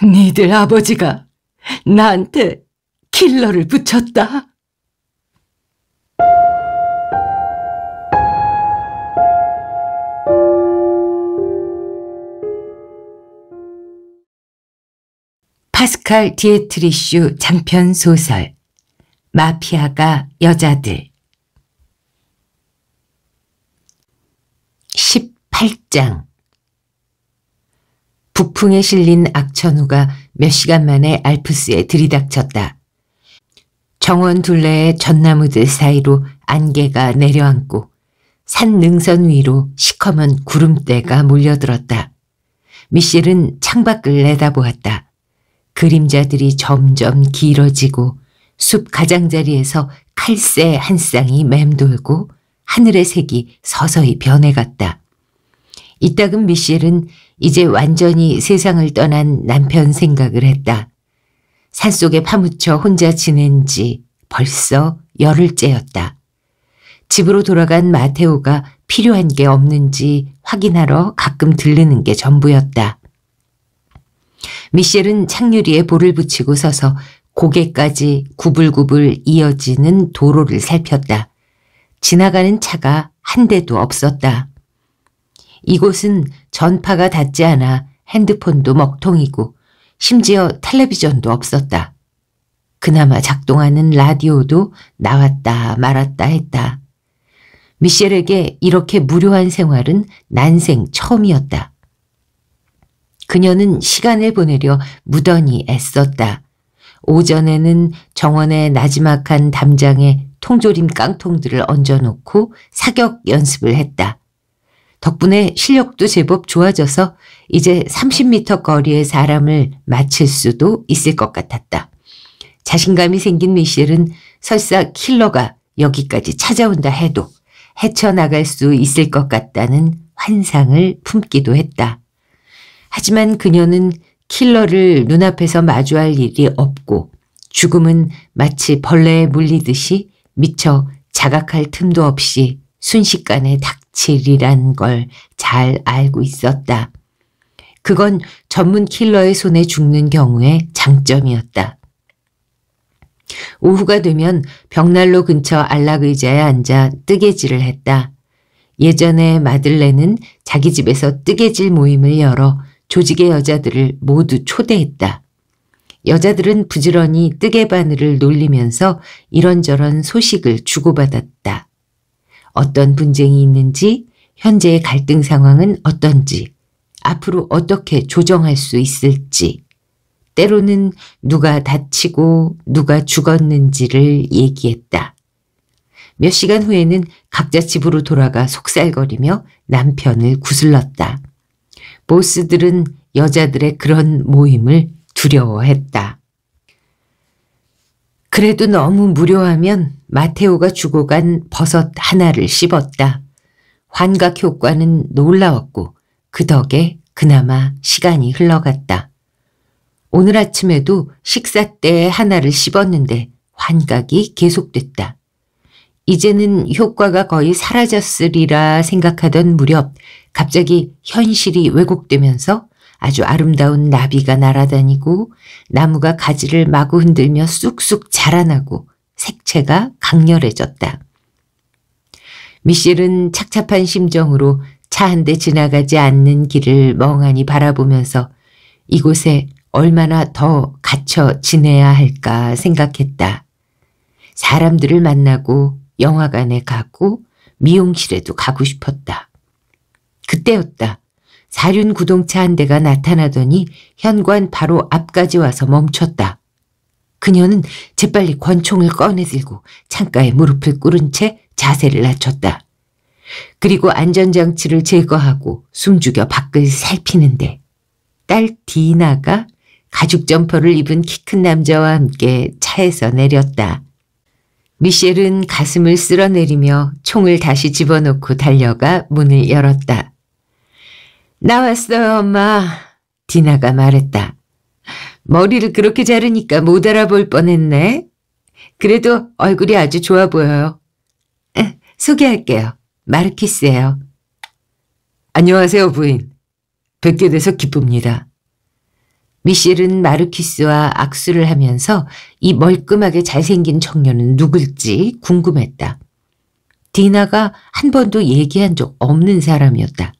니들 아버지가 나한테 킬러를 붙였다. 파스칼 디에트리슈 장편 소설 마피아가 여자들 18장. 북풍에 실린 악천후가 몇 시간 만에 알프스에 들이닥쳤다. 정원 둘레의 전나무들 사이로 안개가 내려앉고 산 능선 위로 시커먼 구름대가 몰려들었다. 미셸은 창밖을 내다보았다. 그림자들이 점점 길어지고 숲 가장자리에서 칼새 한 쌍이 맴돌고 하늘의 색이 서서히 변해갔다. 이따금 미셸은 이제 완전히 세상을 떠난 남편 생각을 했다. 산속에 파묻혀 혼자 지낸 지 벌써 열흘째였다. 집으로 돌아간 마테오가 필요한 게 없는지 확인하러 가끔 들르는 게 전부였다. 미셸은 창유리에 볼을 붙이고 서서 고개까지 구불구불 이어지는 도로를 살폈다. 지나가는 차가 한 대도 없었다. 이곳은 전파가 닿지 않아 핸드폰도 먹통이고 심지어 텔레비전도 없었다. 그나마 작동하는 라디오도 나왔다 말았다 했다. 미셸에게 이렇게 무료한 생활은 난생 처음이었다. 그녀는 시간을 보내려 무던히 애썼다. 오전에는 정원의 나지막한 담장에 통조림 깡통들을 얹어놓고 사격 연습을 했다. 덕분에 실력도 제법 좋아져서 이제 30m 거리의 사람을 맞힐 수도 있을 것 같았다. 자신감이 생긴 미셸은 설사 킬러가 여기까지 찾아온다 해도 헤쳐나갈 수 있을 것 같다는 환상을 품기도 했다. 하지만 그녀는 킬러를 눈앞에서 마주할 일이 없고 죽음은 마치 벌레에 물리듯이 미처 자각할 틈도 없이 순식간에 닥칠이란 걸 잘 알고 있었다. 그건 전문 킬러의 손에 죽는 경우의 장점이었다. 오후가 되면 벽난로 근처 안락의자에 앉아 뜨개질을 했다. 예전에 마들렌은 자기 집에서 뜨개질 모임을 열어 조직의 여자들을 모두 초대했다. 여자들은 부지런히 뜨개 바늘을 놀리면서 이런저런 소식을 주고받았다. 어떤 분쟁이 있는지, 현재의 갈등 상황은 어떤지, 앞으로 어떻게 조정할 수 있을지, 때로는 누가 다치고 누가 죽었는지를 얘기했다. 몇 시간 후에는 각자 집으로 돌아가 속살거리며 남편을 구슬렀다. 보스들은 여자들의 그런 모임을 두려워했다. 그래도 너무 무료하면 마테오가 주고 간 버섯 하나를 씹었다. 환각 효과는 놀라웠고 그 덕에 그나마 시간이 흘러갔다. 오늘 아침에도 식사 때 하나를 씹었는데 환각이 계속됐다. 이제는 효과가 거의 사라졌으리라 생각하던 무렵 갑자기 현실이 왜곡되면서 아주 아름다운 나비가 날아다니고 나무가 가지를 마구 흔들며 쑥쑥 자라나고 색채가 강렬해졌다. 미셸은 착잡한 심정으로 차 한 대 지나가지 않는 길을 멍하니 바라보면서 이곳에 얼마나 더 갇혀 지내야 할까 생각했다. 사람들을 만나고 영화관에 가고 미용실에도 가고 싶었다. 그때였다. 사륜 구동차 한 대가 나타나더니 현관 바로 앞까지 와서 멈췄다. 그녀는 재빨리 권총을 꺼내들고 창가에 무릎을 꿇은 채 자세를 낮췄다. 그리고 안전장치를 제거하고 숨죽여 밖을 살피는데 딸 디나가 가죽 점퍼를 입은 키 큰 남자와 함께 차에서 내렸다. 미셸은 가슴을 쓸어내리며 총을 다시 집어넣고 달려가 문을 열었다. 나왔어요, 엄마. 디나가 말했다. 머리를 그렇게 자르니까 못 알아볼 뻔했네. 그래도 얼굴이 아주 좋아 보여요. 소개할게요. 마르키스예요. 안녕하세요, 부인. 뵙게 돼서 기쁩니다. 미셸은 마르키스와 악수를 하면서 이 멀끔하게 잘생긴 청년은 누굴지 궁금했다. 디나가 한 번도 얘기한 적 없는 사람이었다.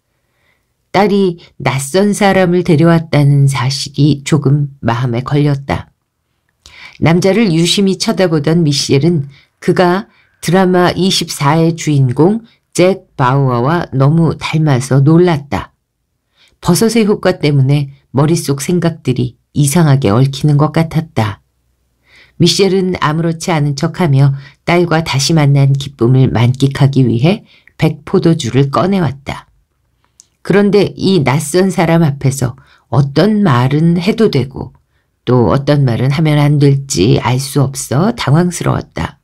딸이 낯선 사람을 데려왔다는 사실이 조금 마음에 걸렸다. 남자를 유심히 쳐다보던 미셸은 그가 드라마 24의 주인공 잭 바우어와 너무 닮아서 놀랐다. 버섯의 효과 때문에 머릿속 생각들이 이상하게 얽히는 것 같았다. 미셸은 아무렇지 않은 척하며 딸과 다시 만난 기쁨을 만끽하기 위해 백포도주를 꺼내왔다. 그런데 이 낯선 사람 앞에서 어떤 말은 해도 되고 또 어떤 말은 하면 안 될지 알 수 없어 당황스러웠다.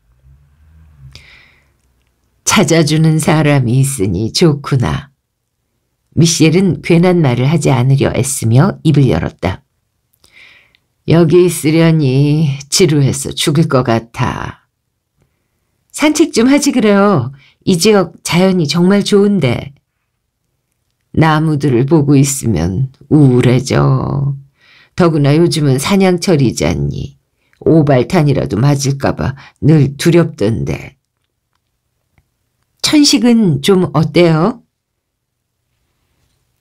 찾아주는 사람이 있으니 좋구나. 미셸은 괜한 말을 하지 않으려 애쓰며 입을 열었다. 여기 있으려니 지루해서 죽을 것 같아. 산책 좀 하지 그래요. 이 지역 자연이 정말 좋은데. 나무들을 보고 있으면 우울해져. 더구나 요즘은 사냥철이잖니. 오발탄이라도 맞을까봐 늘 두렵던데. 천식은 좀 어때요?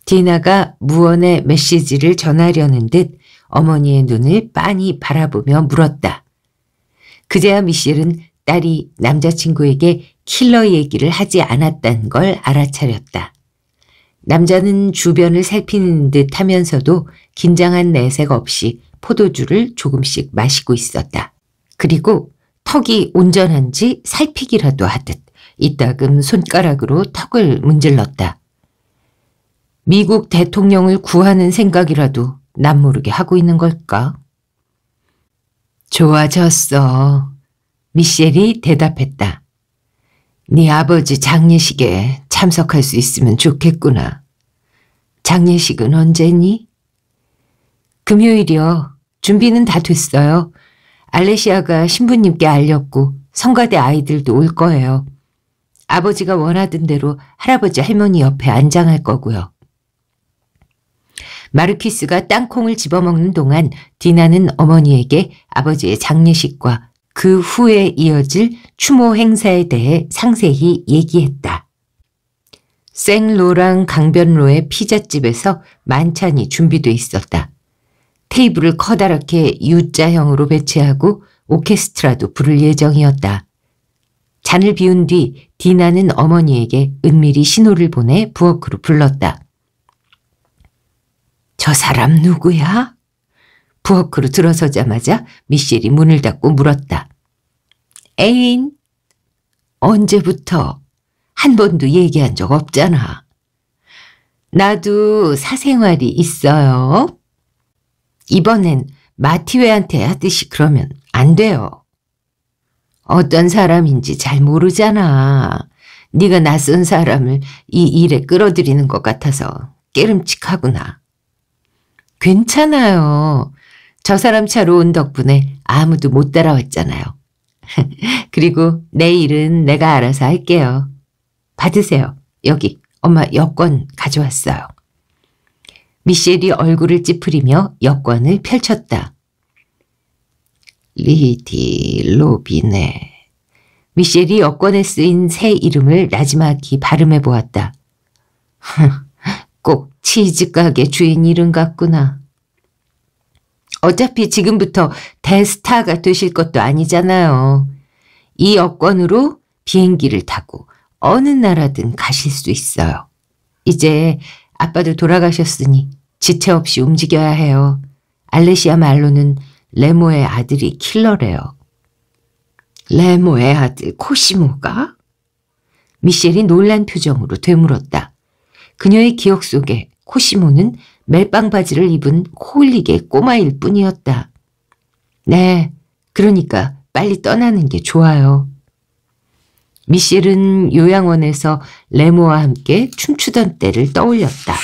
디나가 무언의 메시지를 전하려는 듯 어머니의 눈을 빤히 바라보며 물었다. 그제야 미셸은 딸이 남자친구에게 킬러 얘기를 하지 않았다는 걸 알아차렸다. 남자는 주변을 살피는 듯 하면서도 긴장한 내색 없이 포도주를 조금씩 마시고 있었다. 그리고 턱이 온전한지 살피기라도 하듯 이따금 손가락으로 턱을 문질렀다. 미국 대통령을 구하는 생각이라도 남모르게 하고 있는 걸까? 좋아졌어. 미셸이 대답했다. 네 아버지 장례식에 참석할 수 있으면 좋겠구나. 장례식은 언제니? 금요일이요. 준비는 다 됐어요. 알레시아가 신부님께 알렸고 성가대 아이들도 올 거예요. 아버지가 원하던 대로 할아버지 할머니 옆에 안장할 거고요. 마르키스가 땅콩을 집어먹는 동안 디나는 어머니에게 아버지의 장례식과 그 후에 이어질 추모 행사에 대해 상세히 얘기했다. 생로랑 강변로의 피자집에서 만찬이 준비돼 있었다. 테이블을 커다랗게 U자형으로 배치하고 오케스트라도 부를 예정이었다. 잔을 비운 뒤 디나는 어머니에게 은밀히 신호를 보내 부엌으로 불렀다. 저 사람 누구야? 부엌으로 들어서자마자 미셸이 문을 닫고 물었다. 애인? 언제부터? 한 번도 얘기한 적 없잖아. 나도 사생활이 있어요. 이번엔 마티웨한테 하듯이 그러면 안 돼요. 어떤 사람인지 잘 모르잖아. 네가 낯선 사람을 이 일에 끌어들이는 것 같아서 깨름칙하구나. 괜찮아요. 저 사람 차로 온 덕분에 아무도 못 따라왔잖아요. 그리고 내일은 내가 알아서 할게요. 받으세요. 여기 엄마 여권 가져왔어요. 미셸이 얼굴을 찌푸리며 여권을 펼쳤다. 리디 로비네. 미셸이 여권에 쓰인 새 이름을 나지막히 발음해 보았다. 꼭 치즈가게 주인 이름 같구나. 어차피 지금부터 대스타가 되실 것도 아니잖아요. 이 여권으로 비행기를 타고 어느 나라든 가실 수 있어요. 이제 아빠도 돌아가셨으니 지체 없이 움직여야 해요. 알레시아 말로는 레모의 아들이 킬러래요. 레모의 아들 코시모가? 미셸이 놀란 표정으로 되물었다. 그녀의 기억 속에 코시모는 멜빵 바지를 입은 코흘리게 꼬마일 뿐이었다. 네, 그러니까 빨리 떠나는 게 좋아요. 미셸은 요양원에서 레모와 함께 춤추던 때를 떠올렸다.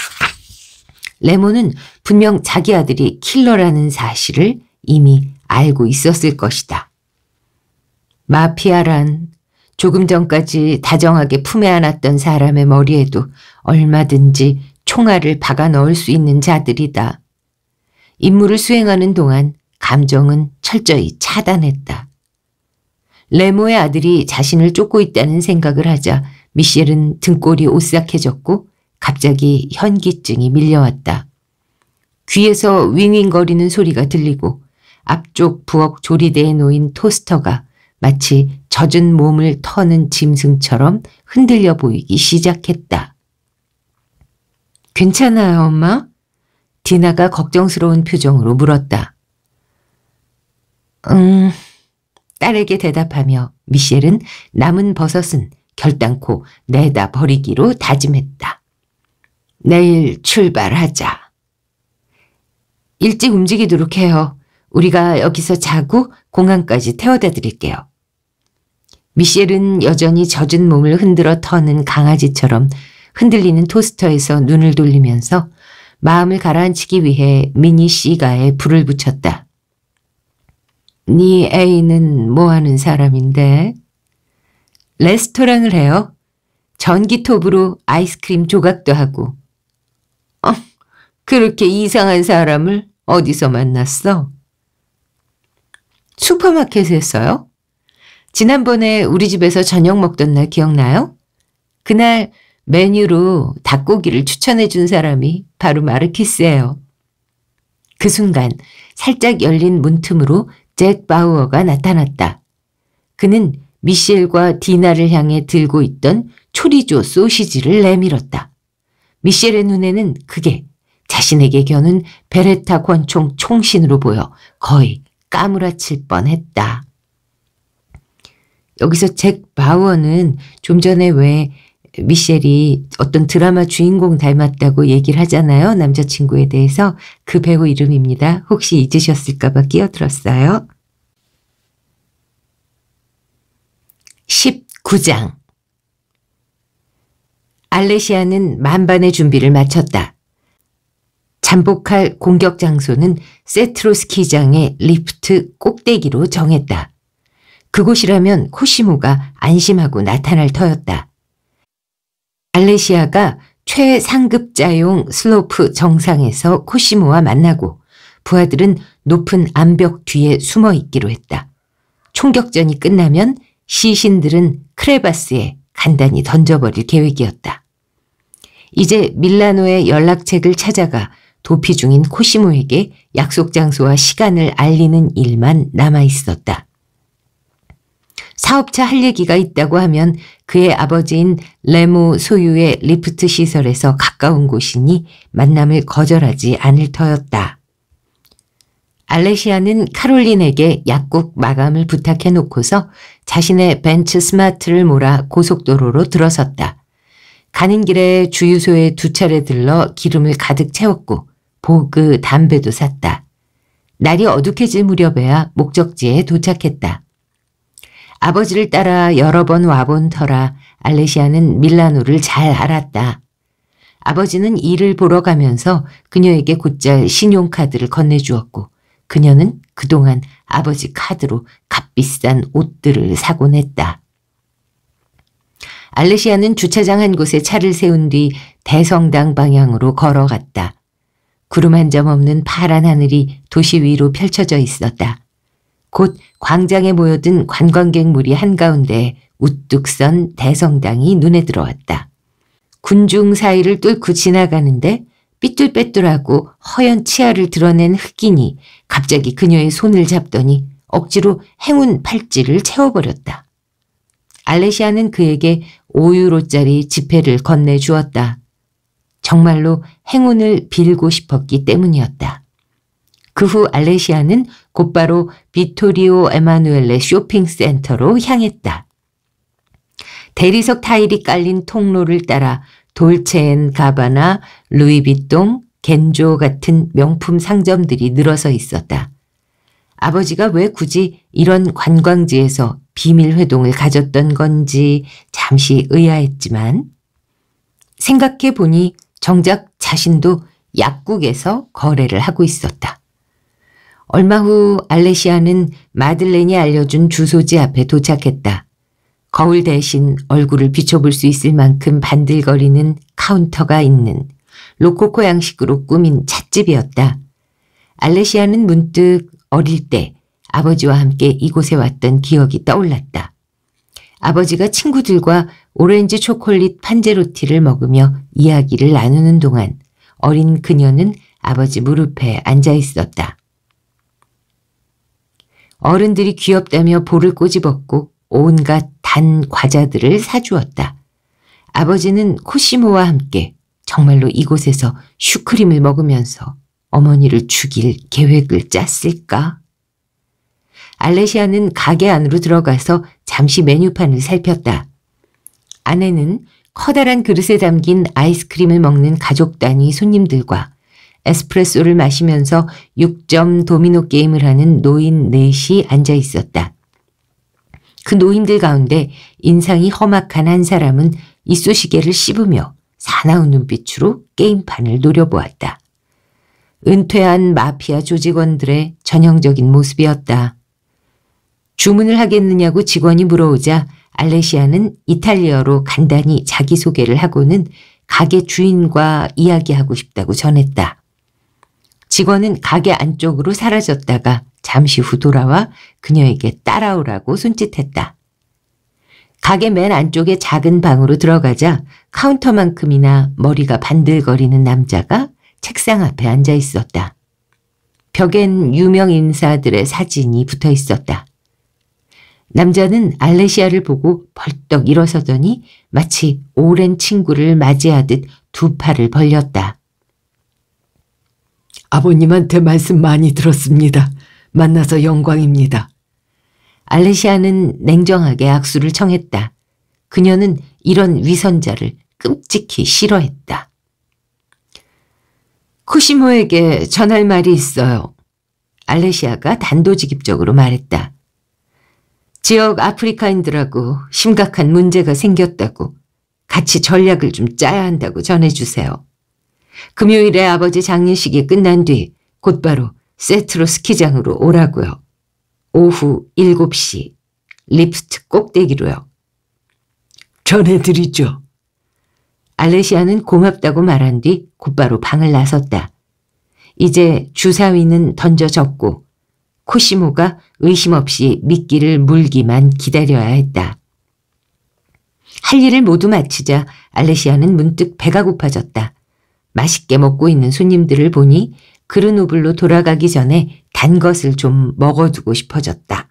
레모는 분명 자기 아들이 킬러라는 사실을 이미 알고 있었을 것이다. 마피아란 조금 전까지 다정하게 품에 안았던 사람의 머리에도 얼마든지 총알을 박아 넣을 수 있는 자들이다. 임무를 수행하는 동안 감정은 철저히 차단했다. 레모의 아들이 자신을 쫓고 있다는 생각을 하자 미셸은 등골이 오싹해졌고 갑자기 현기증이 밀려왔다. 귀에서 윙윙거리는 소리가 들리고 앞쪽 부엌 조리대에 놓인 토스터가 마치 젖은 몸을 터는 짐승처럼 흔들려 보이기 시작했다. 괜찮아요, 엄마? 디나가 걱정스러운 표정으로 물었다. 딸에게 대답하며 미셸은 남은 버섯은 결단코 내다 버리기로 다짐했다. 내일 출발하자. 일찍 움직이도록 해요. 우리가 여기서 자고 공항까지 태워다 드릴게요. 미셸은 여전히 젖은 몸을 흔들어 터는 강아지처럼 흔들리는 토스터에서 눈을 돌리면서 마음을 가라앉히기 위해 미니 시가에 불을 붙였다. 네 애인은 뭐하는 사람인데? 레스토랑을 해요. 전기톱으로 아이스크림 조각도 하고. 그렇게 이상한 사람을 어디서 만났어? 슈퍼마켓에서요? 지난번에 우리 집에서 저녁 먹던 날 기억나요? 그날 메뉴로 닭고기를 추천해 준 사람이 바로 마르키스예요. 그 순간 살짝 열린 문틈으로 잭 바우어가 나타났다. 그는 미셸과 디나를 향해 들고 있던 초리조 소시지를 내밀었다. 미셸의 눈에는 그게 자신에게 겨눈 베레타 권총 총신으로 보여 거의 까무라칠 뻔했다. 여기서 잭 바우어는 좀 전에 왜 미셸이 어떤 드라마 주인공 닮았다고 얘기를 하잖아요. 남자친구에 대해서. 그 배우 이름입니다. 혹시 잊으셨을까 봐 끼어들었어요. 19장 알레시아는 만반의 준비를 마쳤다. 잠복할 공격 장소는 세트로 스키장의 리프트 꼭대기로 정했다. 그곳이라면 코시모가 안심하고 나타날 터였다. 알레시아가 최상급자용 슬로프 정상에서 코시모와 만나고 부하들은 높은 암벽 뒤에 숨어 있기로 했다. 총격전이 끝나면 시신들은 크레바스에 간단히 던져버릴 계획이었다. 이제 밀라노의 연락책을 찾아가 도피 중인 코시모에게 약속 장소와 시간을 알리는 일만 남아있었다. 사업차 할 얘기가 있다고 하면 그의 아버지인 레모 소유의 리프트 시설에서 가까운 곳이니 만남을 거절하지 않을 터였다. 알레시아는 카롤린에게 약국 마감을 부탁해 놓고서 자신의 벤츠 스마트를 몰아 고속도로로 들어섰다. 가는 길에 주유소에 2차례 들러 기름을 가득 채웠고 보그 담배도 샀다. 날이 어둑해질 무렵에야 목적지에 도착했다. 아버지를 따라 여러 번 와본 터라 알레시아는 밀라노를 잘 알았다. 아버지는 일을 보러 가면서 그녀에게 곧잘 신용카드를 건네주었고 그녀는 그동안 아버지 카드로 값비싼 옷들을 사곤 했다. 알레시아는 주차장 한 곳에 차를 세운 뒤 대성당 방향으로 걸어갔다. 구름 한 점 없는 파란 하늘이 도시 위로 펼쳐져 있었다. 곧 광장에 모여든 관광객 무리 한가운데 우뚝 선 대성당이 눈에 들어왔다. 군중 사이를 뚫고 지나가는데 삐뚤빼뚤하고 허연 치아를 드러낸 흑인이 갑자기 그녀의 손을 잡더니 억지로 행운 팔찌를 채워버렸다. 알레시아는 그에게 5유로짜리 지폐를 건네주었다. 정말로 행운을 빌고 싶었기 때문이었다. 그 후 알레시아는 곧바로 비토리오 에마누엘레 쇼핑센터로 향했다. 대리석 타일이 깔린 통로를 따라 돌체앤 가바나, 루이비통, 겐조 같은 명품 상점들이 늘어서 있었다. 아버지가 왜 굳이 이런 관광지에서 비밀 회동을 가졌던 건지 잠시 의아했지만 생각해 보니 정작 자신도 약국에서 거래를 하고 있었다. 얼마 후 알레시아는 마들렌이 알려준 주소지 앞에 도착했다. 거울 대신 얼굴을 비춰볼 수 있을 만큼 반들거리는 카운터가 있는 로코코 양식으로 꾸민 찻집이었다. 알레시아는 문득 어릴 때 아버지와 함께 이곳에 왔던 기억이 떠올랐다. 아버지가 친구들과 오렌지 초콜릿 판제로티를 먹으며 이야기를 나누는 동안 어린 그녀는 아버지 무릎에 앉아 있었다. 어른들이 귀엽다며 볼을 꼬집었고 온갖 단 과자들을 사주었다. 아버지는 코시모와 함께 정말로 이곳에서 슈크림을 먹으면서 어머니를 죽일 계획을 짰을까? 알레시아는 가게 안으로 들어가서 잠시 메뉴판을 살폈다. 안에는 커다란 그릇에 담긴 아이스크림을 먹는 가족 단위 손님들과 에스프레소를 마시면서 6점 도미노 게임을 하는 노인 넷이 앉아 있었다. 그 노인들 가운데 인상이 험악한 한 사람은 이쑤시개를 씹으며 사나운 눈빛으로 게임판을 노려보았다. 은퇴한 마피아 조직원들의 전형적인 모습이었다. 주문을 하겠느냐고 직원이 물어오자 알레시아는 이탈리아로 간단히 자기소개를 하고는 가게 주인과 이야기하고 싶다고 전했다. 직원은 가게 안쪽으로 사라졌다가 잠시 후 돌아와 그녀에게 따라오라고 손짓했다. 가게 맨 안쪽의 작은 방으로 들어가자 카운터만큼이나 머리가 반들거리는 남자가 책상 앞에 앉아 있었다. 벽엔 유명 인사들의 사진이 붙어 있었다. 남자는 알레시아를 보고 벌떡 일어서더니 마치 오랜 친구를 맞이하듯 두 팔을 벌렸다. 아버님한테 말씀 많이 들었습니다. 만나서 영광입니다. 알레시아는 냉정하게 악수를 청했다. 그녀는 이런 위선자를 끔찍히 싫어했다. 코시모에게 전할 말이 있어요. 알레시아가 단도직입적으로 말했다. 지역 아프리카인들하고 심각한 문제가 생겼다고 같이 전략을 좀 짜야 한다고 전해주세요. 금요일에 아버지 장례식이 끝난 뒤 곧바로 세트로 스키장으로 오라고요. 오후 7시 리프트 꼭대기로요. 전해드리죠. 알레시아는 고맙다고 말한 뒤 곧바로 방을 나섰다. 이제 주사위는 던져졌고 코시모가 의심 없이 미끼를 물기만 기다려야 했다. 할 일을 모두 마치자 알레시아는 문득 배가 고파졌다. 맛있게 먹고 있는 손님들을 보니 그르노블로 돌아가기 전에 단 것을 좀 먹어두고 싶어졌다.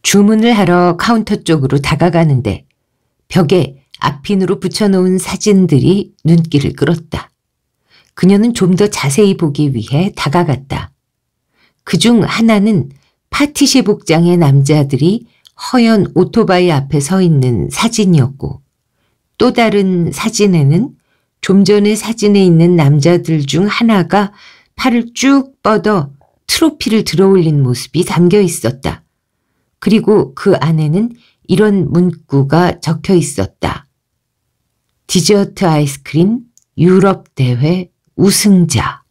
주문을 하러 카운터 쪽으로 다가가는데 벽에 앞핀으로 붙여놓은 사진들이 눈길을 끌었다. 그녀는 좀 더 자세히 보기 위해 다가갔다. 그중 하나는 파티쉐 복장의 남자들이 허연 오토바이 앞에 서 있는 사진이었고 또 다른 사진에는 좀 전에 사진에 있는 남자들 중 하나가 팔을 쭉 뻗어 트로피를 들어올린 모습이 담겨 있었다. 그리고 그 안에는 이런 문구가 적혀 있었다. 디저트 아이스크림 유럽 대회 우승자.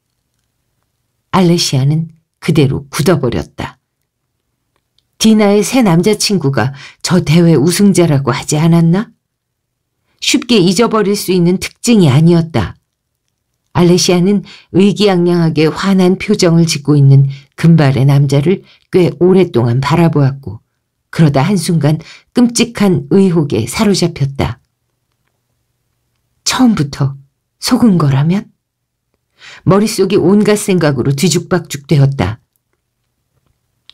알레시아는 그대로 굳어버렸다. 디나의 새 남자친구가 저 대회 우승자라고 하지 않았나? 쉽게 잊어버릴 수 있는 특징이 아니었다. 알레시아는 의기양양하게 환한 표정을 짓고 있는 금발의 남자를 꽤 오랫동안 바라보았고 그러다 한순간 끔찍한 의혹에 사로잡혔다. 처음부터 속은 거라면? 머릿속이 온갖 생각으로 뒤죽박죽 되었다.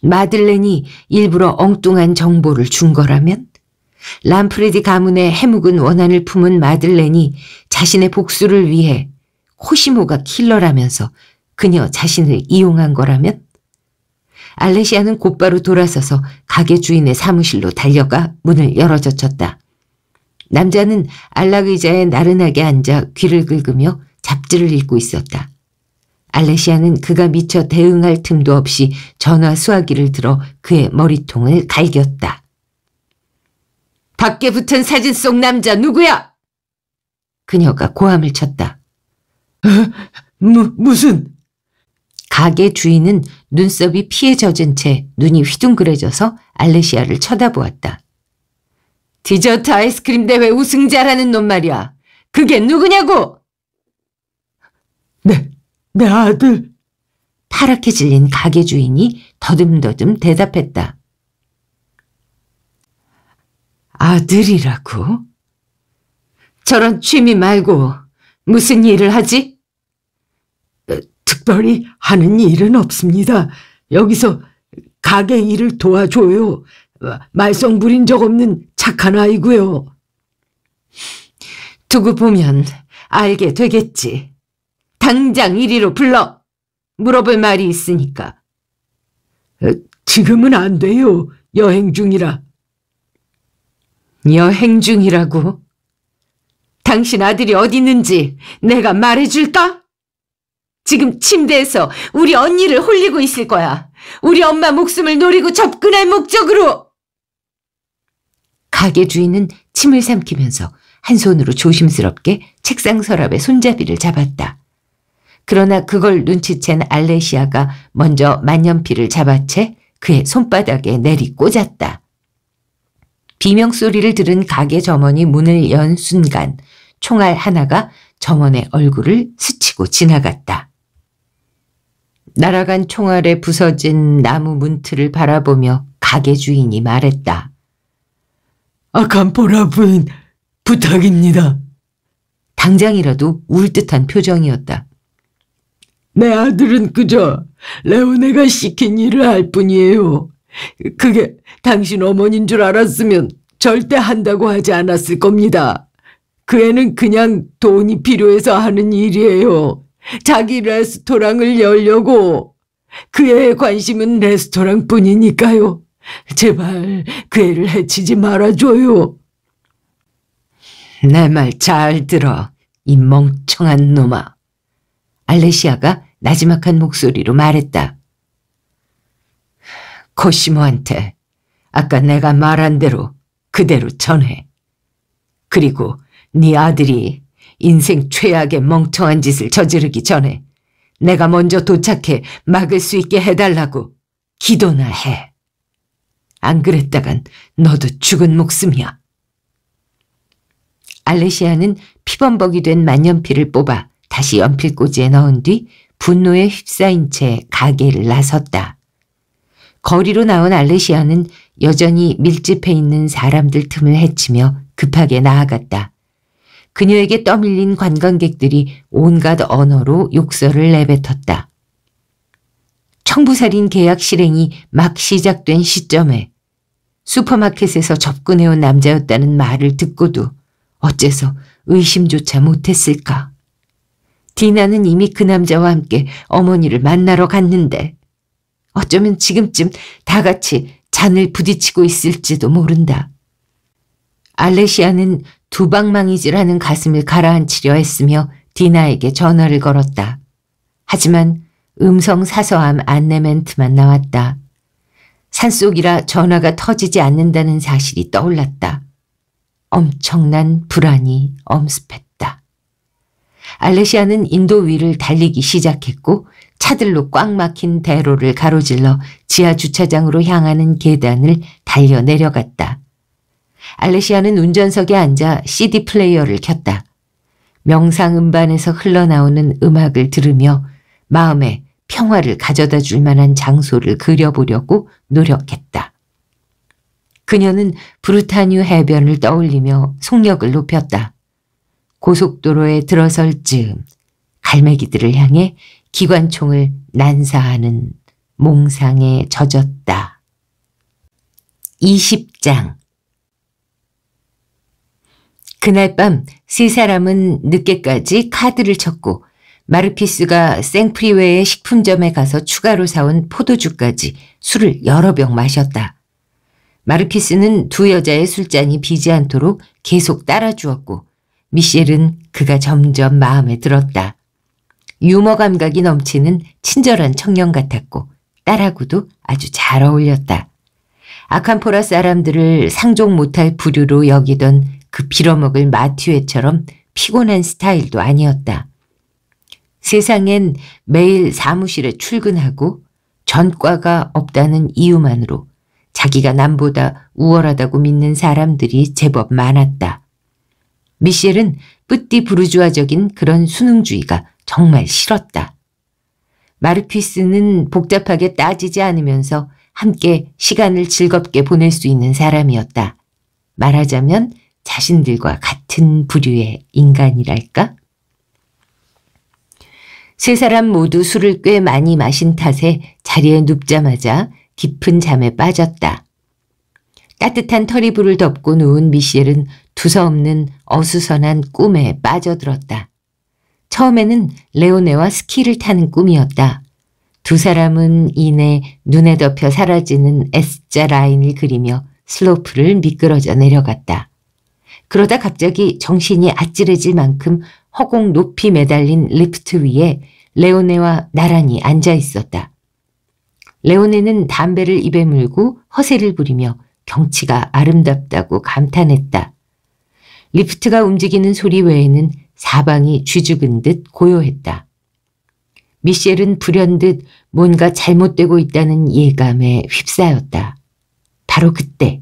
마들렌이 일부러 엉뚱한 정보를 준 거라면? 람프레디 가문의 해묵은 원한을 품은 마들렌이 자신의 복수를 위해 코시모가 킬러라면서 그녀 자신을 이용한 거라면? 알레시아는 곧바로 돌아서서 가게 주인의 사무실로 달려가 문을 열어젖혔다. 남자는 안락의자에 나른하게 앉아 귀를 긁으며 잡지를 읽고 있었다. 알레시아는 그가 미처 대응할 틈도 없이 전화 수화기를 들어 그의 머리통을 갈겼다. 밖에 붙은 사진 속 남자 누구야? 그녀가 고함을 쳤다. 무슨? 가게 주인은 눈썹이 피에 젖은 채 눈이 휘둥그레져서 알레시아를 쳐다보았다. 디저트 아이스크림 대회 우승자라는 놈 말이야. 그게 누구냐고? 내 아들. 하얗게 질린 가게 주인이 더듬더듬 대답했다. 아들이라고? 저런 취미 말고 무슨 일을 하지? 특별히 하는 일은 없습니다. 여기서 가게 일을 도와줘요. 말썽 부린 적 없는 착한 아이고요. 두고 보면 알게 되겠지. 당장 이리로 불러. 물어볼 말이 있으니까. 지금은 안 돼요. 여행 중이라. 여행 중이라고? 당신 아들이 어디 있는지 내가 말해줄까? 지금 침대에서 우리 언니를 홀리고 있을 거야. 우리 엄마 목숨을 노리고 접근할 목적으로. 가게 주인은 침을 삼키면서 한 손으로 조심스럽게 책상 서랍에 손잡이를 잡았다. 그러나 그걸 눈치챈 알레시아가 먼저 만년필을 잡아채 그의 손바닥에 내리 꽂았다. 비명소리를 들은 가게 점원이 문을 연 순간 총알 하나가 점원의 얼굴을 스치고 지나갔다. 날아간 총알에 부서진 나무 문틀을 바라보며 가게 주인이 말했다. 아칸포라 부인, 부탁입니다. 당장이라도 울 듯한 표정이었다. 내 아들은 그저 레오네가 시킨 일을 할 뿐이에요. 그게 당신 어머니인 줄 알았으면 절대 한다고 하지 않았을 겁니다. 그 애는 그냥 돈이 필요해서 하는 일이에요. 자기 레스토랑을 열려고. 그 애의 관심은 레스토랑 뿐이니까요. 제발 그 애를 해치지 말아줘요. 내 말 잘 들어, 이 멍청한 놈아. 알레시아가 나지막한 목소리로 말했다. 코시모한테 아까 내가 말한 대로 그대로 전해. 그리고 네 아들이 인생 최악의 멍청한 짓을 저지르기 전에 내가 먼저 도착해 막을 수 있게 해달라고 기도나 해. 안 그랬다간 너도 죽은 목숨이야. 알레시아는 피범벅이 된 만년필을 뽑아 다시 연필꽂이에 넣은 뒤 분노에 휩싸인 채 가게를 나섰다. 거리로 나온 알레시아는 여전히 밀집해 있는 사람들 틈을 헤치며 급하게 나아갔다. 그녀에게 떠밀린 관광객들이 온갖 언어로 욕설을 내뱉었다. 청부살인 계약 실행이 막 시작된 시점에 슈퍼마켓에서 접근해온 남자였다는 말을 듣고도 어째서 의심조차 못했을까? 디나는 이미 그 남자와 함께 어머니를 만나러 갔는데 어쩌면 지금쯤 다 같이 잔을 부딪히고 있을지도 모른다. 알레시아는 두방망이질하는 가슴을 가라앉히려 했으며 디나에게 전화를 걸었다. 하지만 음성 사서함 안내 멘트만 나왔다. 산속이라 전화가 터지지 않는다는 사실이 떠올랐다. 엄청난 불안이 엄습했다. 알레시아는 인도 위를 달리기 시작했고 차들로 꽉 막힌 대로를 가로질러 지하 주차장으로 향하는 계단을 달려 내려갔다. 알레시아는 운전석에 앉아 CD 플레이어를 켰다. 명상 음반에서 흘러나오는 음악을 들으며 마음에 평화를 가져다 줄 만한 장소를 그려보려고 노력했다. 그녀는 브루타뉴 해변을 떠올리며 속력을 높였다. 고속도로에 들어설 즈음 갈매기들을 향해 기관총을 난사하는 몽상에 젖었다. 20장. 그날 밤 세 사람은 늦게까지 카드를 쳤고 마르피스가 생프리웨의 식품점에 가서 추가로 사온 포도주까지 술을 여러 병 마셨다. 마르피스는 두 여자의 술잔이 비지 않도록 계속 따라주었고 미셸은 그가 점점 마음에 들었다. 유머 감각이 넘치는 친절한 청년 같았고 딸하고도 아주 잘 어울렸다. 아칸포라 사람들을 상종 못할 부류로 여기던 그 빌어먹을 마튜에처럼 피곤한 스타일도 아니었다. 세상엔 매일 사무실에 출근하고 전과가 없다는 이유만으로 자기가 남보다 우월하다고 믿는 사람들이 제법 많았다. 미셸은 뿌띠 부르주아적인 그런 수능주의가 정말 싫었다. 마르퀴스는 복잡하게 따지지 않으면서 함께 시간을 즐겁게 보낼 수 있는 사람이었다. 말하자면 자신들과 같은 부류의 인간이랄까? 세 사람 모두 술을 꽤 많이 마신 탓에 자리에 눕자마자 깊은 잠에 빠졌다. 따뜻한 털이불을 덮고 누운 미셸은 두서없는 어수선한 꿈에 빠져들었다. 처음에는 레오네와 스키를 타는 꿈이었다. 두 사람은 이내 눈에 덮여 사라지는 S자 라인을 그리며 슬로프를 미끄러져 내려갔다. 그러다 갑자기 정신이 아찔해질 만큼 허공 높이 매달린 리프트 위에 레오네와 나란히 앉아 있었다. 레오네는 담배를 입에 물고 허세를 부리며 경치가 아름답다고 감탄했다. 리프트가 움직이는 소리 외에는 사방이 쥐죽은 듯 고요했다. 미셸은 불현듯 뭔가 잘못되고 있다는 예감에 휩싸였다. 바로 그때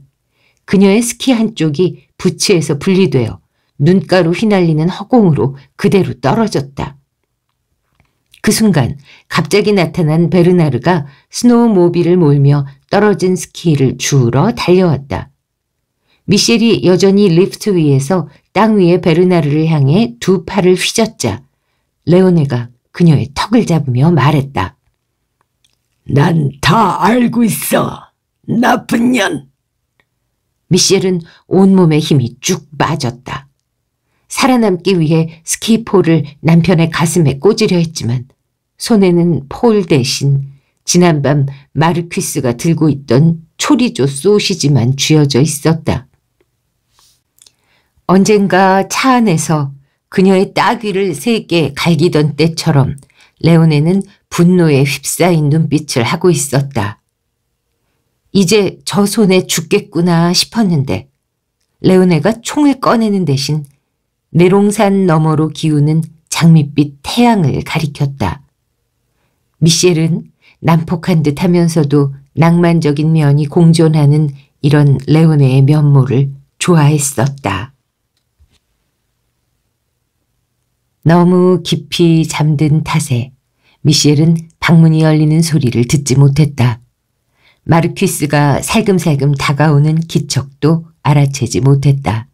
그녀의 스키 한쪽이 부츠에서 분리되어 눈가로 휘날리는 허공으로 그대로 떨어졌다. 그 순간 갑자기 나타난 베르나르가 스노우모빌을 몰며 떨어진 스키를 주우러 달려왔다. 미셸이 여전히 리프트 위에서 땅 위에 베르나르를 향해 두 팔을 휘젓자 레오네가 그녀의 턱을 잡으며 말했다. 난 다 알고 있어. 나쁜 년. 미셸은 온몸에 힘이 쭉 빠졌다. 살아남기 위해 스키폴을 남편의 가슴에 꽂으려 했지만 손에는 폴 대신 지난밤 마르퀴스가 들고 있던 초리조 소시지만 쥐어져 있었다. 언젠가 차 안에서 그녀의 따귀를 세게 갈기던 때처럼 레오네는 분노에 휩싸인 눈빛을 하고 있었다. 이제 저 손에 죽겠구나 싶었는데 레오네가 총을 꺼내는 대신 내롱산 너머로 기우는 장밋빛 태양을 가리켰다. 미셸은 난폭한 듯 하면서도 낭만적인 면이 공존하는 이런 레오네의 면모를 좋아했었다. 너무 깊이 잠든 탓에 미셸은 방문이 열리는 소리를 듣지 못했다. 마르퀴스가 살금살금 다가오는 기척도 알아채지 못했다.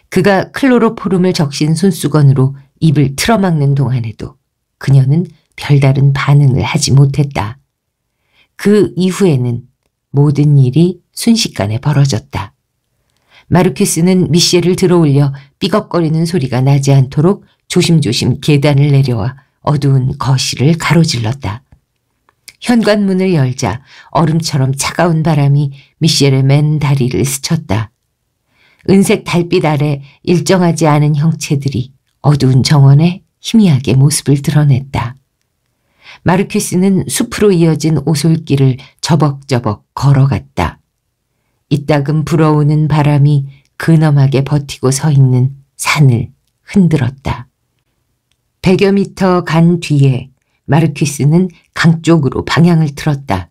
그가 클로로포름을 적신 손수건으로 입을 틀어막는 동안에도 그녀는 별다른 반응을 하지 못했다. 그 이후에는 모든 일이 순식간에 벌어졌다. 마르퀴스는 미셸을 들어올려 삐걱거리는 소리가 나지 않도록 조심조심 계단을 내려와 어두운 거실을 가로질렀다. 현관문을 열자 얼음처럼 차가운 바람이 미셸의 맨 다리를 스쳤다. 은색 달빛 아래 일정하지 않은 형체들이 어두운 정원에 희미하게 모습을 드러냈다. 마르퀴스는 숲으로 이어진 오솔길을 저벅저벅 걸어갔다. 이따금 불어오는 바람이 근엄하게 버티고 서 있는 산을 흔들었다. 100여 미터 간 뒤에 마르퀴스는 강 쪽으로 방향을 틀었다.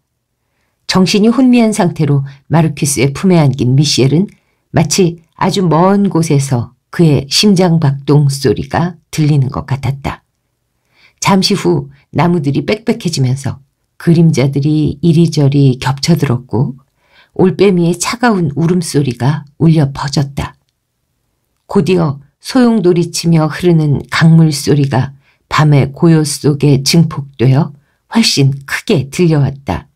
정신이 혼미한 상태로 마르퀴스의 품에 안긴 미셸은 마치 아주 먼 곳에서 그의 심장박동 소리가 들리는 것 같았다. 잠시 후 나무들이 빽빽해지면서 그림자들이 이리저리 겹쳐들었고 올빼미의 차가운 울음소리가 울려 퍼졌다. 곧이어 소용돌이치며 흐르는 강물 소리가 밤의 고요 속에 증폭되어 훨씬 크게 들려왔다.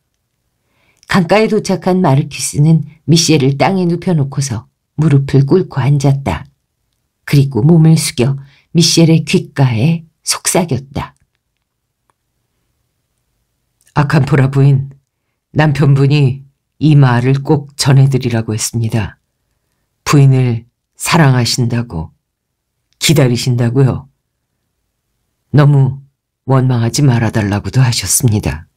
강가에 도착한 마르퀴스는 미셸을 땅에 눕혀놓고서 무릎을 꿇고 앉았다. 그리고 몸을 숙여 미셸의 귓가에 속삭였다. 아칸포라 부인, 남편분이 이 말을 꼭 전해드리라고 했습니다. 부인을 사랑하신다고, 기다리신다고요. 너무 원망하지 말아달라고도 하셨습니다.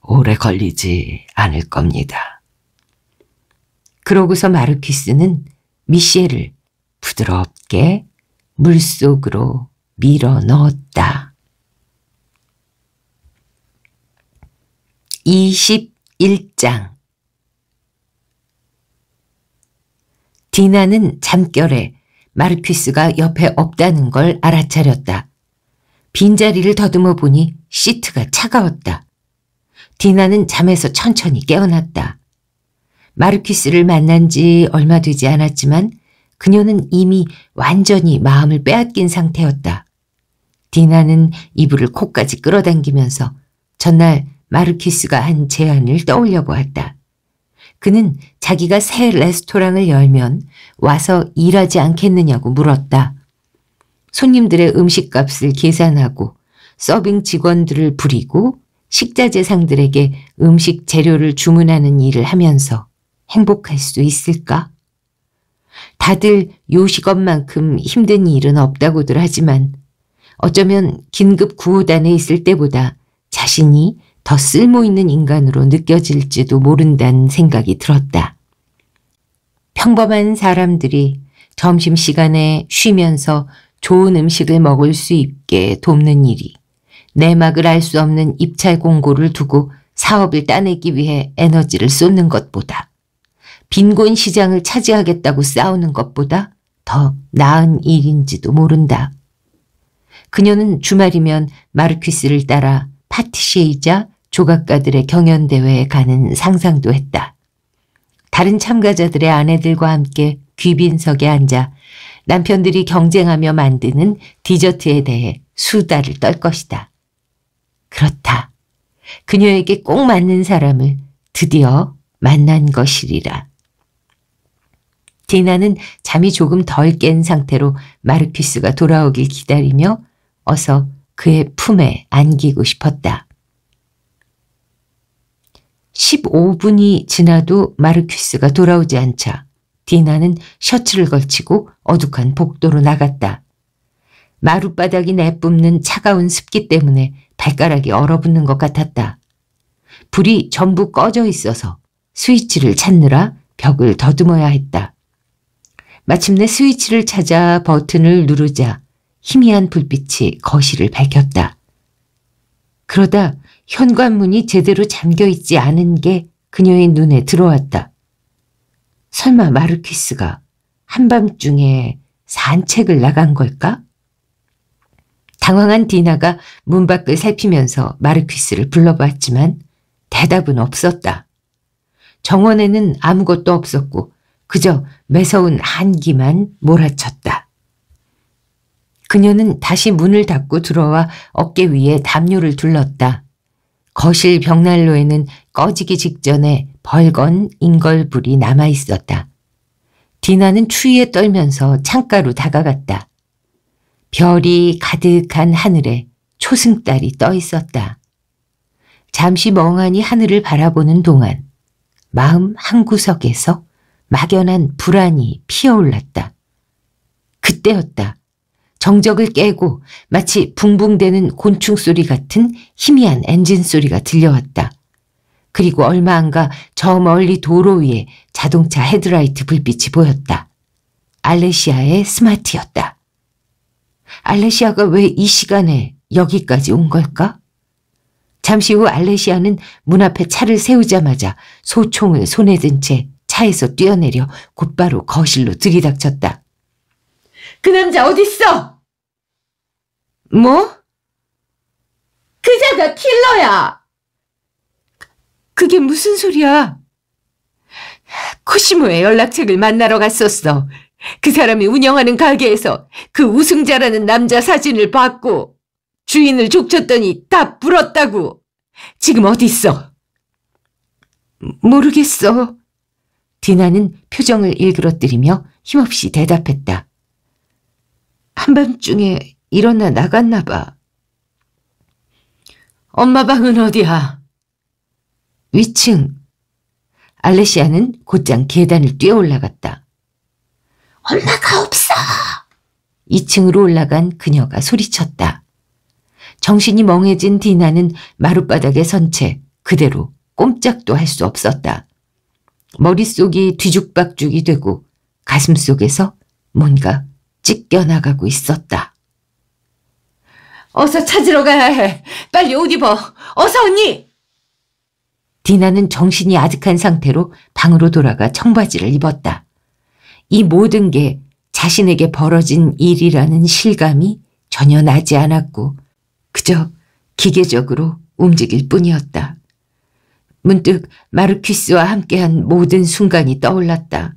오래 걸리지 않을 겁니다. 그러고서 마르퀴스는 미셸을 부드럽게 물속으로 밀어 넣었다. 21장 디나는 잠결에 마르퀴스가 옆에 없다는 걸 알아차렸다. 빈자리를 더듬어 보니 시트가 차가웠다. 디나는 잠에서 천천히 깨어났다. 마르퀴스를 만난 지 얼마 되지 않았지만 그녀는 이미 완전히 마음을 빼앗긴 상태였다. 디나는 이불을 코까지 끌어당기면서 전날 마르퀴스가 한 제안을 떠올려 보았다. 그는 자기가 새 레스토랑을 열면 와서 일하지 않겠느냐고 물었다. 손님들의 음식값을 계산하고 서빙 직원들을 부리고 식자재상들에게 음식 재료를 주문하는 일을 하면서 행복할 수 있을까? 다들 요식업만큼 힘든 일은 없다고들 하지만 어쩌면 긴급 구호단에 있을 때보다 자신이 더 쓸모있는 인간으로 느껴질지도 모른다는 생각이 들었다. 평범한 사람들이 점심시간에 쉬면서 좋은 음식을 먹을 수 있게 돕는 일이 내막을 알 수 없는 입찰 공고를 두고 사업을 따내기 위해 에너지를 쏟는 것보다 빈곤 시장을 차지하겠다고 싸우는 것보다 더 나은 일인지도 모른다. 그녀는 주말이면 마르퀴스를 따라 파티시에이자 조각가들의 경연대회에 가는 상상도 했다. 다른 참가자들의 아내들과 함께 귀빈석에 앉아 남편들이 경쟁하며 만드는 디저트에 대해 수다를 떨 것이다. 그렇다. 그녀에게 꼭 맞는 사람을 드디어 만난 것이리라. 디나는 잠이 조금 덜 깬 상태로 마르퀴스가 돌아오길 기다리며 어서 그의 품에 안기고 싶었다. 15분이 지나도 마르퀴스가 돌아오지 않자 디나는 셔츠를 걸치고 어둑한 복도로 나갔다. 마룻바닥이 내뿜는 차가운 습기 때문에 발가락이 얼어붙는 것 같았다. 불이 전부 꺼져 있어서 스위치를 찾느라 벽을 더듬어야 했다. 마침내 스위치를 찾아 버튼을 누르자 희미한 불빛이 거실을 밝혔다. 그러다 현관문이 제대로 잠겨있지 않은 게 그녀의 눈에 들어왔다. 설마 마르퀴스가 한밤중에 산책을 나간 걸까? 당황한 디나가 문 밖을 살피면서 마르퀴스를 불러봤지만 대답은 없었다. 정원에는 아무것도 없었고 그저 매서운 한기만 몰아쳤다. 그녀는 다시 문을 닫고 들어와 어깨 위에 담요를 둘렀다. 거실 벽난로에는 꺼지기 직전에 벌건 인걸불이 남아있었다. 디나는 추위에 떨면서 창가로 다가갔다. 별이 가득한 하늘에 초승달이 떠 있었다. 잠시 멍하니 하늘을 바라보는 동안 마음 한구석에서 막연한 불안이 피어올랐다. 그때였다. 정적을 깨고 마치 붕붕대는 곤충 소리 같은 희미한 엔진 소리가 들려왔다. 그리고 얼마 안 가 저 멀리 도로 위에 자동차 헤드라이트 불빛이 보였다. 알레시아의 스마트였다. 알레시아가 왜 이 시간에 여기까지 온 걸까? 잠시 후 알레시아는 문 앞에 차를 세우자마자 소총을 손에 든 채 차에서 뛰어내려 곧바로 거실로 들이닥쳤다. 그 남자 어딨어? 뭐? 그자가 킬러야! 그게 무슨 소리야? 코시모의 연락책을 만나러 갔었어. 그 사람이 운영하는 가게에서 그 우승자라는 남자 사진을 봤고 주인을 족쳤더니 다 불었다고. 지금 어디 있어? 모르겠어. 디나는 표정을 일그러뜨리며 힘없이 대답했다. 한밤중에 일어나 나갔나 봐. 엄마 방은 어디야? 위층. 알레시아는 곧장 계단을 뛰어 올라갔다. 엄마가 없어. 2층으로 올라간 그녀가 소리쳤다. 정신이 멍해진 디나는 마룻바닥에 선 채 그대로 꼼짝도 할 수 없었다. 머릿속이 뒤죽박죽이 되고 가슴속에서 뭔가 찢겨나가고 있었다. 어서 찾으러 가야 해. 빨리 옷 입어. 어서 언니. 디나는 정신이 아득한 상태로 방으로 돌아가 청바지를 입었다. 이 모든 게 자신에게 벌어진 일이라는 실감이 전혀 나지 않았고 그저 기계적으로 움직일 뿐이었다. 문득 마르퀴스와 함께한 모든 순간이 떠올랐다.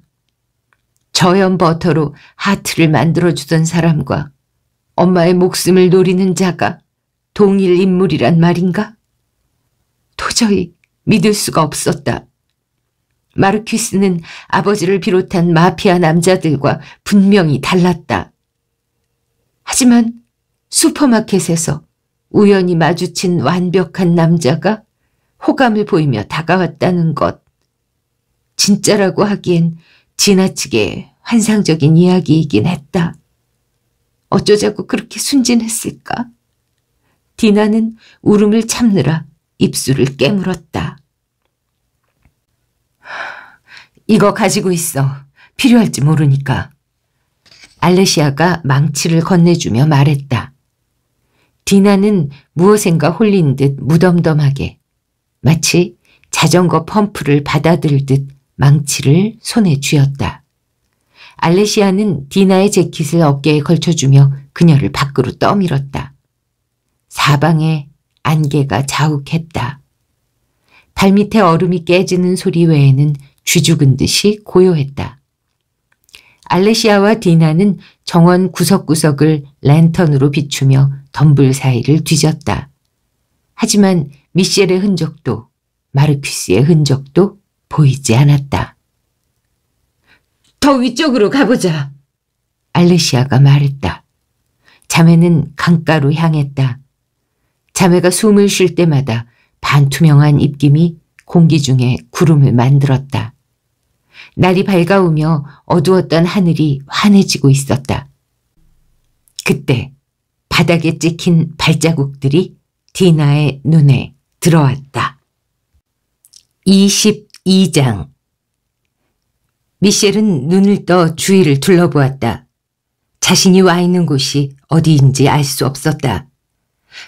저염 버터로 하트를 만들어주던 사람과 엄마의 목숨을 노리는 자가 동일 인물이란 말인가? 도저히 믿을 수가 없었다. 마르퀴스는 아버지를 비롯한 마피아 남자들과 분명히 달랐다. 하지만 슈퍼마켓에서 우연히 마주친 완벽한 남자가 호감을 보이며 다가왔다는 것. 진짜라고 하기엔 지나치게 환상적인 이야기이긴 했다. 어쩌자고 그렇게 순진했을까? 디나는 울음을 참느라 입술을 깨물었다. 이거 가지고 있어. 필요할지 모르니까. 알레시아가 망치를 건네주며 말했다. 디나는 무엇인가 홀린 듯 무덤덤하게 마치 자전거 펌프를 받아들듯 망치를 손에 쥐었다. 알레시아는 디나의 재킷을 어깨에 걸쳐주며 그녀를 밖으로 떠밀었다. 사방에 안개가 자욱했다. 발밑에 얼음이 깨지는 소리 외에는 쥐죽은 듯이 고요했다. 알레시아와 디나는 정원 구석구석을 랜턴으로 비추며 덤불 사이를 뒤졌다. 하지만 미셸의 흔적도 마르퀴스의 흔적도 보이지 않았다. 더 위쪽으로 가보자. 알레시아가 말했다. 자매는 강가로 향했다. 자매가 숨을 쉴 때마다 반투명한 입김이 공기 중에 구름을 만들었다. 날이 밝아오며 어두웠던 하늘이 환해지고 있었다. 그때 바닥에 찍힌 발자국들이 디나의 눈에 들어왔다. 22장. 미셸은 눈을 떠 주위를 둘러보았다. 자신이 와 있는 곳이 어디인지 알 수 없었다.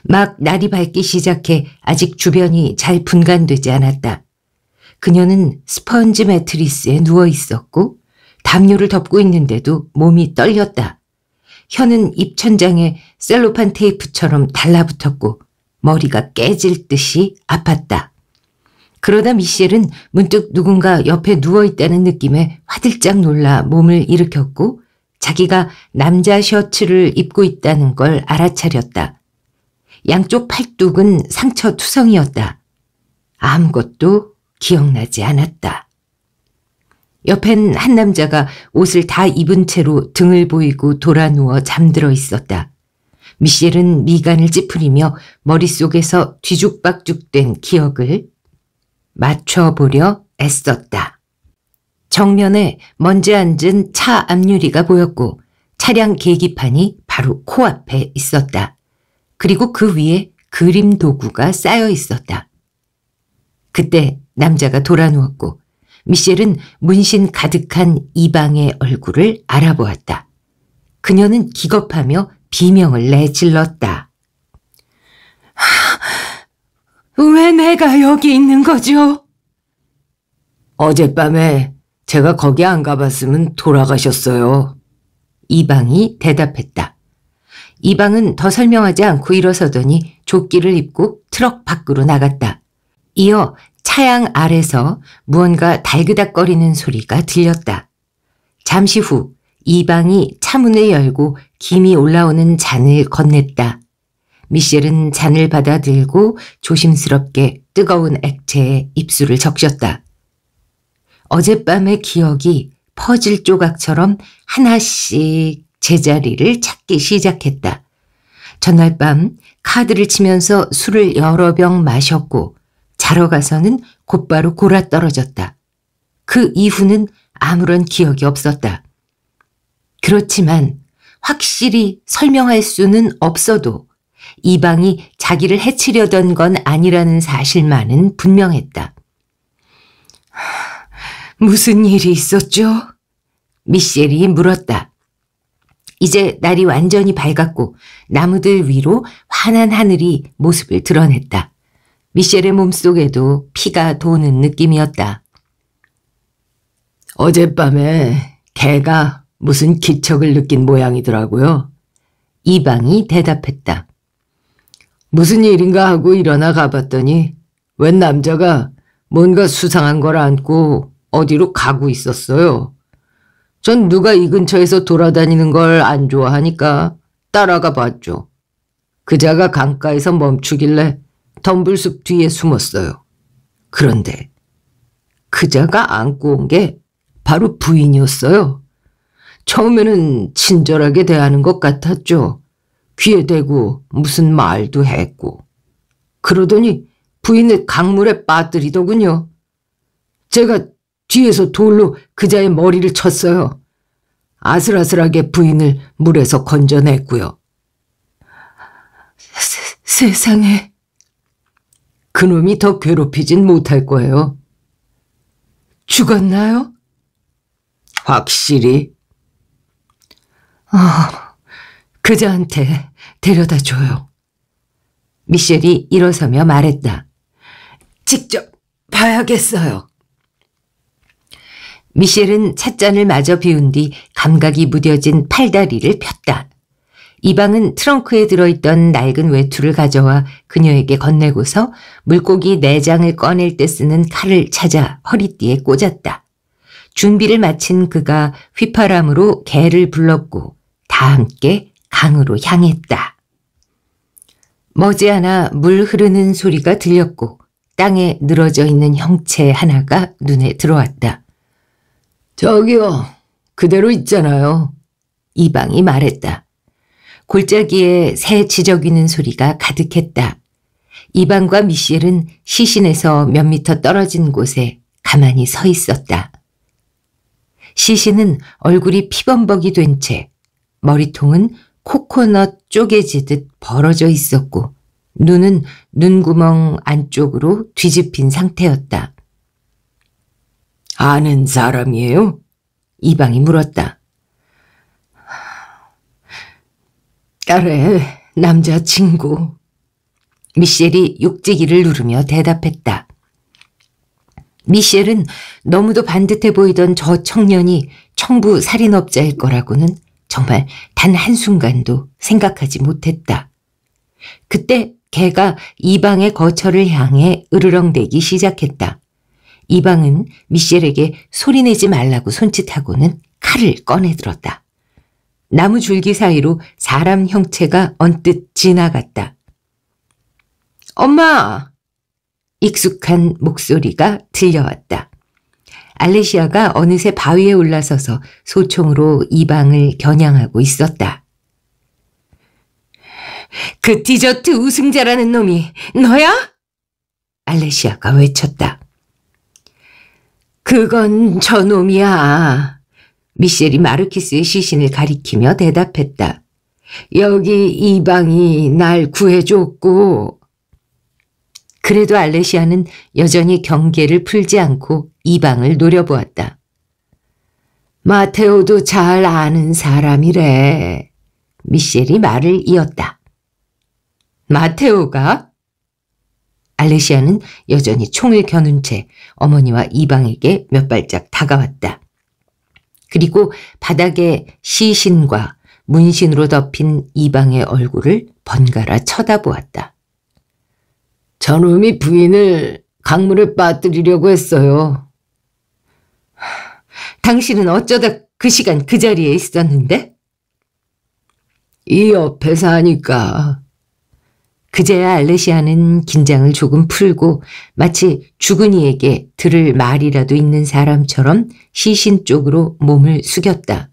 막 날이 밝기 시작해 아직 주변이 잘 분간되지 않았다. 그녀는 스펀지 매트리스에 누워 있었고 담요를 덮고 있는데도 몸이 떨렸다. 혀는 입천장에 셀로판 테이프처럼 달라붙었고 머리가 깨질 듯이 아팠다. 그러다 미셸은 문득 누군가 옆에 누워있다는 느낌에 화들짝 놀라 몸을 일으켰고 자기가 남자 셔츠를 입고 있다는 걸 알아차렸다. 양쪽 팔뚝은 상처 투성이었다. 아무것도 기억나지 않았다. 옆엔 한 남자가 옷을 다 입은 채로 등을 보이고 돌아 누워 잠들어 있었다. 미셸은 미간을 찌푸리며 머릿속에서 뒤죽박죽된 기억을 맞춰보려 애썼다. 정면에 먼지 앉은 차 앞유리가 보였고 차량 계기판이 바로 코앞에 있었다. 그리고 그 위에 그림 도구가 쌓여 있었다. 그때 남자가 돌아 누웠고 미셸은 문신 가득한 이방의 얼굴을 알아보았다. 그녀는 기겁하며 비명을 내질렀다. 왜 내가 여기 있는 거죠? 어젯밤에 제가 거기 안 가봤으면 돌아가셨어요. 이방이 대답했다. 이방은 더 설명하지 않고 일어서더니 조끼를 입고 트럭 밖으로 나갔다. 이어 차양 아래서 무언가 달그닥거리는 소리가 들렸다. 잠시 후 이방이 차문을 열고 김이 올라오는 잔을 건넸다. 미셸은 잔을 받아들고 조심스럽게 뜨거운 액체에 입술을 적셨다. 어젯밤의 기억이 퍼즐 조각처럼 하나씩 제자리를 찾기 시작했다. 전날 밤 카드를 치면서 술을 여러 병 마셨고 자러 가서는 곧바로 골아떨어졌다. 그 이후는 아무런 기억이 없었다. 그렇지만 확실히 설명할 수는 없어도 이방이 자기를 해치려던 건 아니라는 사실만은 분명했다. 무슨 일이 있었죠? 미셸이 물었다. 이제 날이 완전히 밝았고 나무들 위로 환한 하늘이 모습을 드러냈다. 미셸의 몸속에도 피가 도는 느낌이었다. 어젯밤에 개가 무슨 기척을 느낀 모양이더라고요. 이방이 대답했다. 무슨 일인가 하고 일어나 가봤더니 웬 남자가 뭔가 수상한 걸 안고 어디로 가고 있었어요. 전 누가 이 근처에서 돌아다니는 걸 안 좋아하니까 따라가 봤죠. 그자가 강가에서 멈추길래 덤불숲 뒤에 숨었어요. 그런데 그자가 안고 온 게 바로 부인이었어요. 처음에는 친절하게 대하는 것 같았죠. 귀에 대고 무슨 말도 했고. 그러더니 부인을 강물에 빠뜨리더군요. 제가 뒤에서 돌로 그자의 머리를 쳤어요. 아슬아슬하게 부인을 물에서 건져냈고요. 세상에. 그놈이 더 괴롭히진 못할 거예요. 죽었나요? 확실히. 그자한테 데려다 줘요. 미셸이 일어서며 말했다. 직접 봐야겠어요. 미셸은 찻잔을 마저 비운 뒤 감각이 무뎌진 팔다리를 폈다. 이방은 트렁크에 들어있던 낡은 외투를 가져와 그녀에게 건네고서 물고기 내장을 꺼낼 때 쓰는 칼을 찾아 허리띠에 꽂았다. 준비를 마친 그가 휘파람으로 개를 불렀고 다 함께 강으로 향했다. 머지않아 물 흐르는 소리가 들렸고 땅에 늘어져 있는 형체 하나가 눈에 들어왔다. 저기요, 그대로 있잖아요. 이방이 말했다. 골짜기에 새 지저귀는 소리가 가득했다. 이방과 미셸은 시신에서 몇 미터 떨어진 곳에 가만히 서 있었다. 시신은 얼굴이 피범벅이 된 채 머리통은 코코넛 쪼개지듯 벌어져 있었고 눈은 눈구멍 안쪽으로 뒤집힌 상태였다. 아는 사람이에요? 이방이 물었다. 딸의 남자친구. 미셸이 육지기를 누르며 대답했다. 미셸은 너무도 반듯해 보이던 저 청년이 청부 살인업자일 거라고는 정말 단 한순간도 생각하지 못했다. 그때 개가 이방의 거처를 향해 으르렁대기 시작했다. 이방은 미셸에게 소리내지 말라고 손짓하고는 칼을 꺼내들었다. 나무 줄기 사이로 사람 형체가 언뜻 지나갔다. 엄마! 익숙한 목소리가 들려왔다. 알레시아가 어느새 바위에 올라서서 소총으로 이방을 겨냥하고 있었다. 그 디저트 우승자라는 놈이 너야? 알레시아가 외쳤다. 그건 저 놈이야. 미셸이 마르키스의 시신을 가리키며 대답했다. 여기 이방이 날 구해줬고. 그래도 알레시아는 여전히 경계를 풀지 않고 이방을 노려보았다. 마테오도 잘 아는 사람이래. 미셸이 말을 이었다. 마테오가? 알레시아는 여전히 총을 겨눈 채 어머니와 이방에게 몇 발짝 다가왔다. 그리고 바닥에 시신과 문신으로 덮인 이방의 얼굴을 번갈아 쳐다보았다. 저놈이 부인을 강물에 빠뜨리려고 했어요. 당신은 어쩌다 그 시간 그 자리에 있었는데? 이 옆에서 하니까. 그제야 알레시아는 긴장을 조금 풀고 마치 죽은 이에게 들을 말이라도 있는 사람처럼 시신 쪽으로 몸을 숙였다.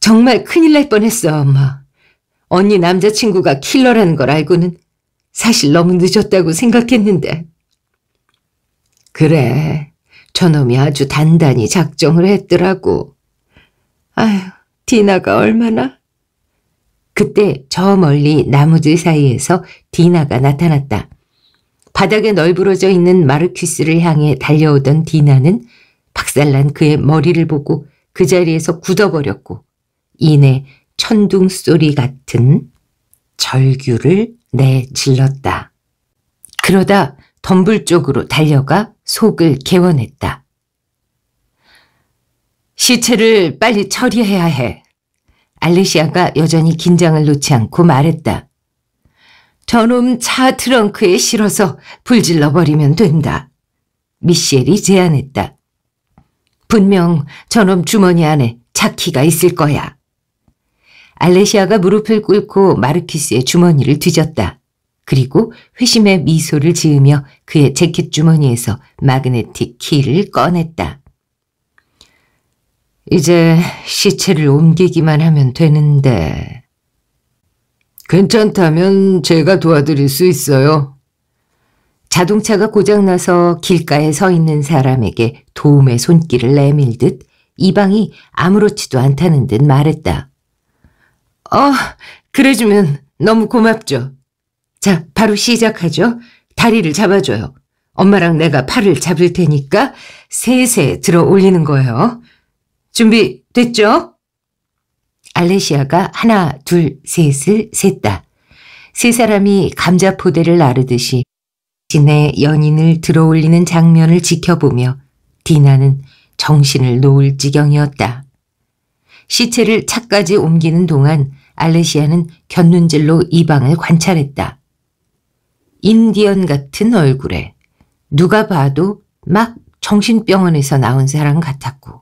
정말 큰일 날 뻔했어, 엄마. 언니 남자친구가 킬러라는 걸 알고는 사실 너무 늦었다고 생각했는데. 그래, 저놈이 아주 단단히 작정을 했더라고. 아휴, 디나가 얼마나... 그때 저 멀리 나무들 사이에서 디나가 나타났다. 바닥에 널브러져 있는 마르퀴스를 향해 달려오던 디나는 박살난 그의 머리를 보고 그 자리에서 굳어버렸고 이내 천둥 소리 같은 절규를 내질렀다. 그러다 덤불 쪽으로 달려가 속을 개원했다. 시체를 빨리 처리해야 해. 알레시아가 여전히 긴장을 놓지 않고 말했다. 저놈 차 트렁크에 실어서 불질러버리면 된다. 미셸이 제안했다. 분명 저놈 주머니 안에 차키가 있을 거야. 알레시아가 무릎을 꿇고 마르키스의 주머니를 뒤졌다. 그리고 회심의 미소를 지으며 그의 재킷 주머니에서 마그네틱 키를 꺼냈다. 이제 시체를 옮기기만 하면 되는데. 괜찮다면 제가 도와드릴 수 있어요. 자동차가 고장나서 길가에 서 있는 사람에게 도움의 손길을 내밀듯 이방이 아무렇지도 않다는 듯 말했다. 그래주면 너무 고맙죠. 자, 바로 시작하죠. 다리를 잡아줘요. 엄마랑 내가 팔을 잡을 테니까 셋에 들어 올리는 거예요. 준비 됐죠? 알레시아가 하나, 둘, 셋을 셌다. 세 사람이 감자포대를 나르듯이 신의 연인을 들어 올리는 장면을 지켜보며 디나는 정신을 놓을 지경이었다. 시체를 차까지 옮기는 동안 알레시아는 곁눈질로 이방을 관찰했다. 인디언 같은 얼굴에 누가 봐도 막 정신병원에서 나온 사람 같았고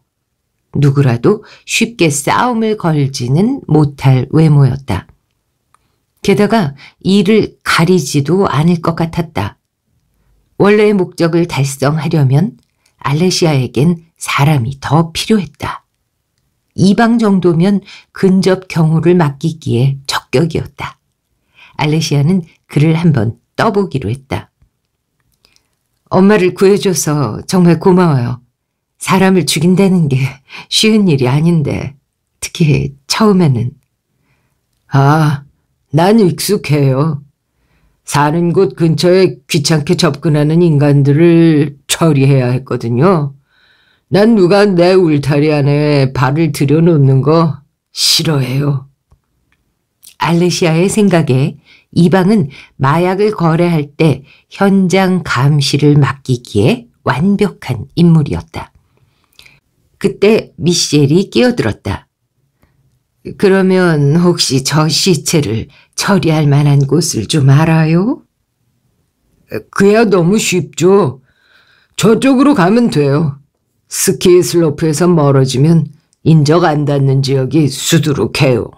누구라도 쉽게 싸움을 걸지는 못할 외모였다. 게다가 이를 가리지도 않을 것 같았다. 원래의 목적을 달성하려면 알레시아에겐 사람이 더 필요했다. 이방 정도면 근접 경호를 맡기기에 적격이었다. 알레시아는 그를 한번 떠보기로 했다. 엄마를 구해줘서 정말 고마워요. 사람을 죽인다는 게 쉬운 일이 아닌데 특히 처음에는. 난 익숙해요. 사는 곳 근처에 귀찮게 접근하는 인간들을 처리해야 했거든요. 난 누가 내 울타리 안에 발을 들여놓는 거 싫어해요. 알레시아의 생각에 이방은 마약을 거래할 때 현장 감시를 맡기기에 완벽한 인물이었다. 그때 미셸이 끼어들었다. 그러면 혹시 저 시체를 처리할 만한 곳을 좀 알아요? 그야 너무 쉽죠. 저쪽으로 가면 돼요. 스키 슬로프에서 멀어지면 인적 안 닿는 지역이 수두룩해요.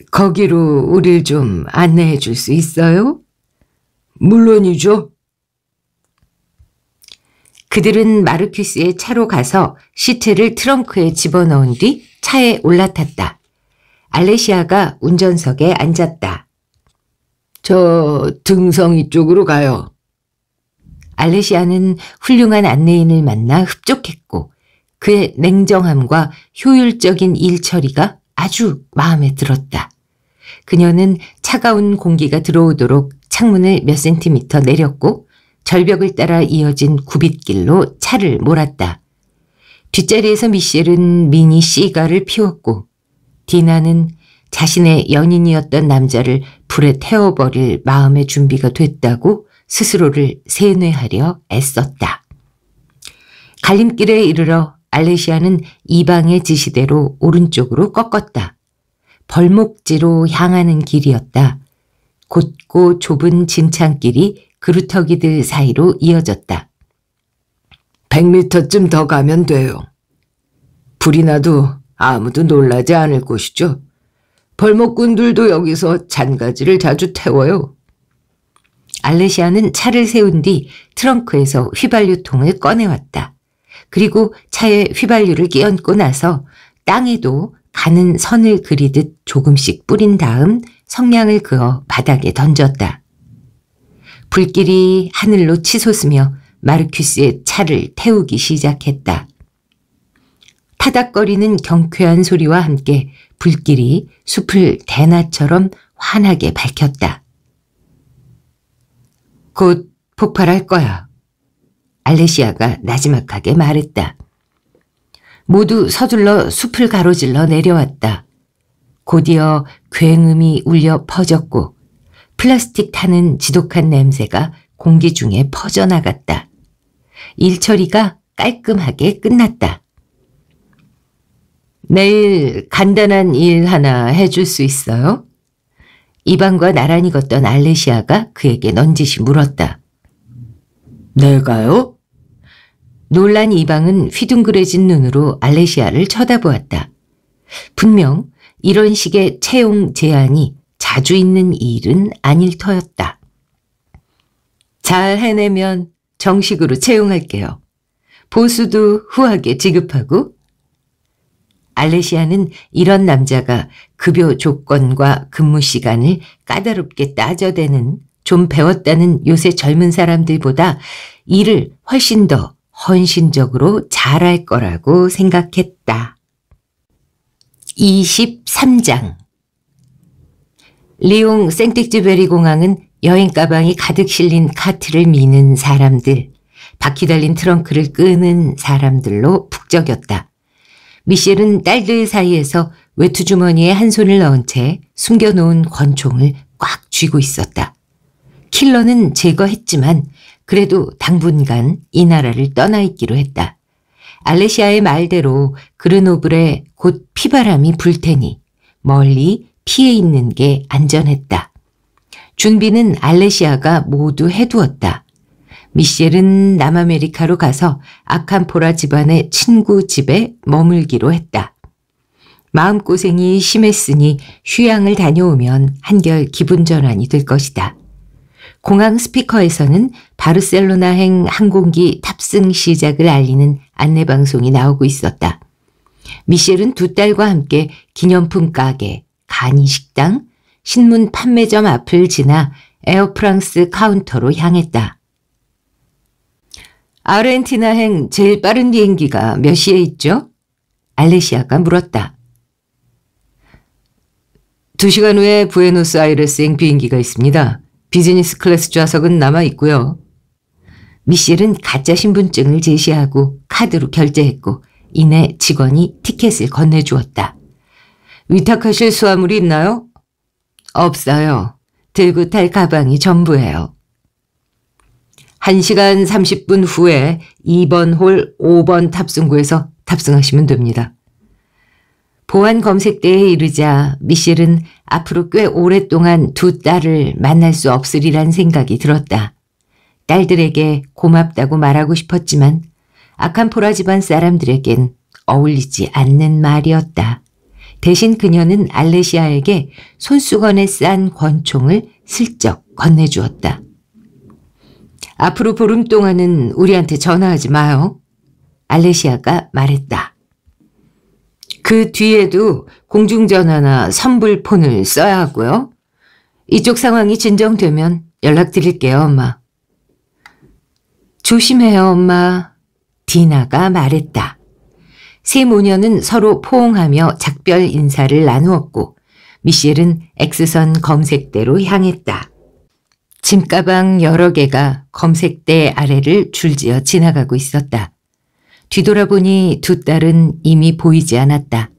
거기로 우릴 좀 안내해 줄 수 있어요? 물론이죠. 그들은 마르퀴스의 차로 가서 시체를 트렁크에 집어넣은 뒤 차에 올라탔다. 알레시아가 운전석에 앉았다. 저 등성이 쪽으로 가요. 알레시아는 훌륭한 안내인을 만나 흡족했고 그의 냉정함과 효율적인 일 처리가 아주 마음에 들었다. 그녀는 차가운 공기가 들어오도록 창문을 몇 센티미터 내렸고 절벽을 따라 이어진 굽잇길로 차를 몰았다. 뒷자리에서 미셸은 미니 시가를 피웠고 디나는 자신의 연인이었던 남자를 불에 태워버릴 마음의 준비가 됐다고 스스로를 세뇌하려 애썼다. 갈림길에 이르러 알레시아는 이방의 지시대로 오른쪽으로 꺾었다. 벌목지로 향하는 길이었다. 곧고 좁은 진창길이 그루터기들 사이로 이어졌다. 100m쯤 더 가면 돼요. 불이 나도 아무도 놀라지 않을 곳이죠. 벌목꾼들도 여기서 잔가지를 자주 태워요. 알레시아는 차를 세운 뒤 트렁크에서 휘발유통을 꺼내왔다. 그리고 차에 휘발유를 끼얹고 나서 땅에도 가는 선을 그리듯 조금씩 뿌린 다음 성냥을 그어 바닥에 던졌다. 불길이 하늘로 치솟으며 마르퀴스의 차를 태우기 시작했다. 타닥거리는 경쾌한 소리와 함께 불길이 숲을 대낮처럼 환하게 밝혔다. 곧 폭발할 거야. 알레시아가 나지막하게 말했다. 모두 서둘러 숲을 가로질러 내려왔다. 곧이어 굉음이 울려 퍼졌고 플라스틱 타는 지독한 냄새가 공기 중에 퍼져나갔다. 일 처리가 깔끔하게 끝났다. 내일 간단한 일 하나 해줄 수 있어요? 이방과 나란히 걷던 알레시아가 그에게 넌지시 물었다. 내가요? 놀란 이방은 휘둥그레진 눈으로 알레시아를 쳐다보았다. 분명 이런 식의 채용 제한이 자주 있는 일은 아닐 터였다. 잘 해내면 정식으로 채용할게요. 보수도 후하게 지급하고. 알레시아는 이런 남자가 급여 조건과 근무 시간을 까다롭게 따져대는 좀 배웠다는 요새 젊은 사람들보다 일을 훨씬 더 헌신적으로 잘할 거라고 생각했다. 23장 리옹 생텍쥐베리 공항은 여행 가방이 가득 실린 카트를 미는 사람들, 바퀴 달린 트렁크를 끄는 사람들로 북적였다. 미셸은 딸들 사이에서 외투 주머니에 한 손을 넣은 채 숨겨놓은 권총을 꽉 쥐고 있었다. 킬러는 제거했지만 그래도 당분간 이 나라를 떠나 있기로 했다. 알레시아의 말대로 그르노블에 곧 피바람이 불 테니 멀리 피해 있는 게 안전했다. 준비는 알레시아가 모두 해두었다. 미셸은 남아메리카로 가서 아캄포라 집안의 친구 집에 머물기로 했다. 마음고생이 심했으니 휴양을 다녀오면 한결 기분 전환이 될 것이다. 공항 스피커에서는 바르셀로나행 항공기 탑승 시작을 알리는 안내방송이 나오고 있었다. 미셸은 두 딸과 함께 기념품 가게, 간이식당, 신문 판매점 앞을 지나 에어프랑스 카운터로 향했다. 아르헨티나행 제일 빠른 비행기가 몇 시에 있죠? 알레시아가 물었다. 2시간 후에 부에노스아이레스행 비행기가 있습니다. 비즈니스 클래스 좌석은 남아 있고요. 미셸은 가짜 신분증을 제시하고 카드로 결제했고 이내 직원이 티켓을 건네주었다. 위탁하실 수화물이 있나요? 없어요. 들고 탈 가방이 전부예요. 1시간 30분 후에 2번 홀 5번 탑승구에서 탑승하시면 됩니다. 보안 검색대에 이르자 미셸은 앞으로 꽤 오랫동안 두 딸을 만날 수 없으리란 생각이 들었다. 딸들에게 고맙다고 말하고 싶었지만 아캄포라 집안 사람들에겐 어울리지 않는 말이었다. 대신 그녀는 알레시아에게 손수건에 싼 권총을 슬쩍 건네주었다. 앞으로 보름 동안은 우리한테 전화하지 마요. 알레시아가 말했다. 그 뒤에도 공중전화나 선불폰을 써야 하고요. 이쪽 상황이 진정되면 연락드릴게요, 엄마. 조심해요, 엄마. 디나가 말했다. 세 모녀는 서로 포옹하며 작별 인사를 나누었고 미셸은 X선 검색대로 향했다. 짐가방 여러 개가 검색대 아래를 줄지어 지나가고 있었다. 뒤돌아보니 두 딸은 이미 보이지 않았다.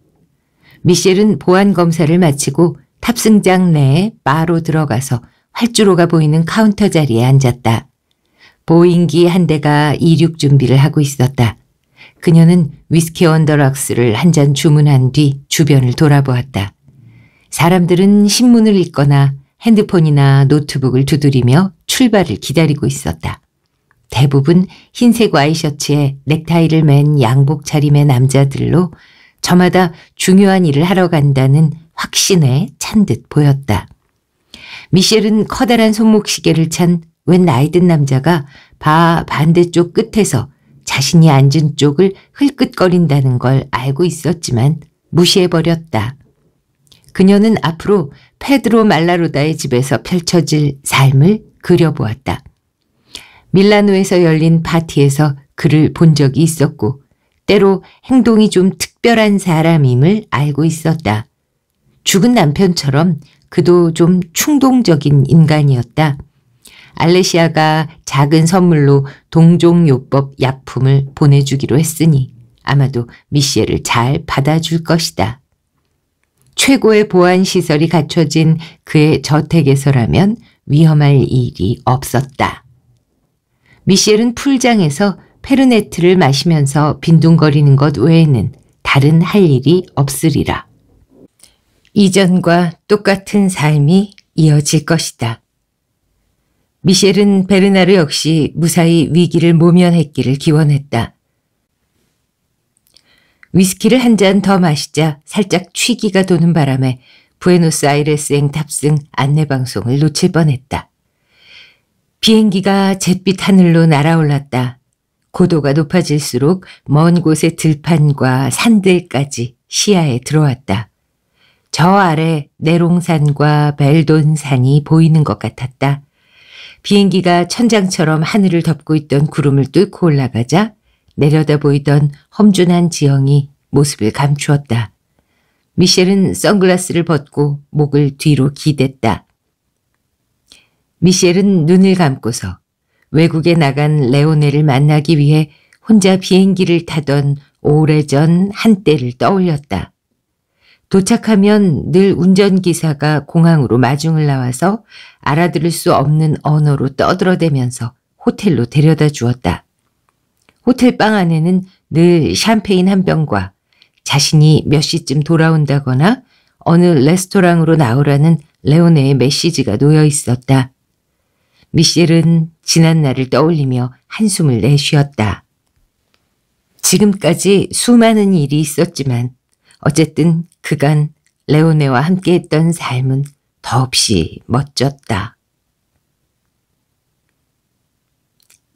미셸은 보안 검사를 마치고 탑승장 내에 바로 들어가서 활주로가 보이는 카운터 자리에 앉았다. 보잉기 한 대가 이륙 준비를 하고 있었다. 그녀는 위스키 언더락스를 한 잔 주문한 뒤 주변을 돌아보았다. 사람들은 신문을 읽거나 핸드폰이나 노트북을 두드리며 출발을 기다리고 있었다. 대부분 흰색 와이셔츠에 넥타이를 맨 양복 차림의 남자들로 저마다 중요한 일을 하러 간다는 확신에 찬 듯 보였다. 미셸은 커다란 손목시계를 찬 웬 나이든 남자가 바 반대쪽 끝에서 자신이 앉은 쪽을 흘끗거린다는 걸 알고 있었지만 무시해버렸다. 그녀는 앞으로 페드로 말라로다의 집에서 펼쳐질 삶을 그려보았다. 밀라노에서 열린 파티에서 그를 본 적이 있었고 때로 행동이 좀 특별한 사람임을 알고 있었다. 죽은 남편처럼 그도 좀 충동적인 인간이었다. 알레시아가 작은 선물로 동종요법 약품을 보내주기로 했으니 아마도 미셸을 잘 받아줄 것이다. 최고의 보안시설이 갖춰진 그의 저택에서라면 위험할 일이 없었다. 미셸은 풀장에서 페르네트를 마시면서 빈둥거리는 것 외에는 다른 할 일이 없으리라. 이전과 똑같은 삶이 이어질 것이다. 미셸은 베르나르 역시 무사히 위기를 모면했기를 기원했다. 위스키를 한 잔 더 마시자 살짝 취기가 도는 바람에 부에노스아이레스행 탑승 안내방송을 놓칠 뻔했다. 비행기가 잿빛 하늘로 날아올랐다. 고도가 높아질수록 먼 곳의 들판과 산들까지 시야에 들어왔다. 저 아래 내롱산과 벨돈산이 보이는 것 같았다. 비행기가 천장처럼 하늘을 덮고 있던 구름을 뚫고 올라가자 내려다 보이던 험준한 지형이 모습을 감추었다. 미셸은 선글라스를 벗고 목을 뒤로 기댔다. 미셸은 눈을 감고서 외국에 나간 레오네를 만나기 위해 혼자 비행기를 타던 오래전 한때를 떠올렸다. 도착하면 늘 운전기사가 공항으로 마중을 나와서 알아들을 수 없는 언어로 떠들어대면서 호텔로 데려다 주었다. 호텔 방 안에는 늘 샴페인 한 병과 자신이 몇 시쯤 돌아온다거나 어느 레스토랑으로 나오라는 레오네의 메시지가 놓여 있었다. 미셸은 지난 날을 떠올리며 한숨을 내쉬었다. 지금까지 수많은 일이 있었지만 어쨌든 그간 레오네와 함께했던 삶은 더없이 멋졌다.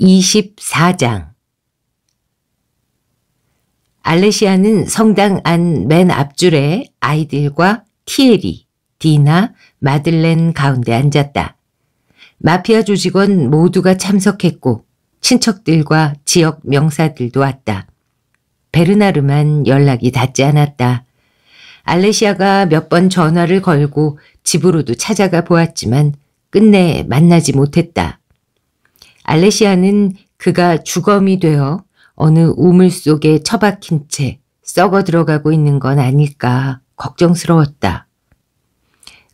24장 알레시아는 성당 안 맨 앞줄에 아이들과 티에리, 디나, 마들렌 가운데 앉았다. 마피아 조직원 모두가 참석했고 친척들과 지역 명사들도 왔다. 베르나르만 연락이 닿지 않았다. 알레시아가 몇 번 전화를 걸고 집으로도 찾아가 보았지만 끝내 만나지 못했다. 알레시아는 그가 주검이 되어 어느 우물 속에 처박힌 채 썩어 들어가고 있는 건 아닐까 걱정스러웠다.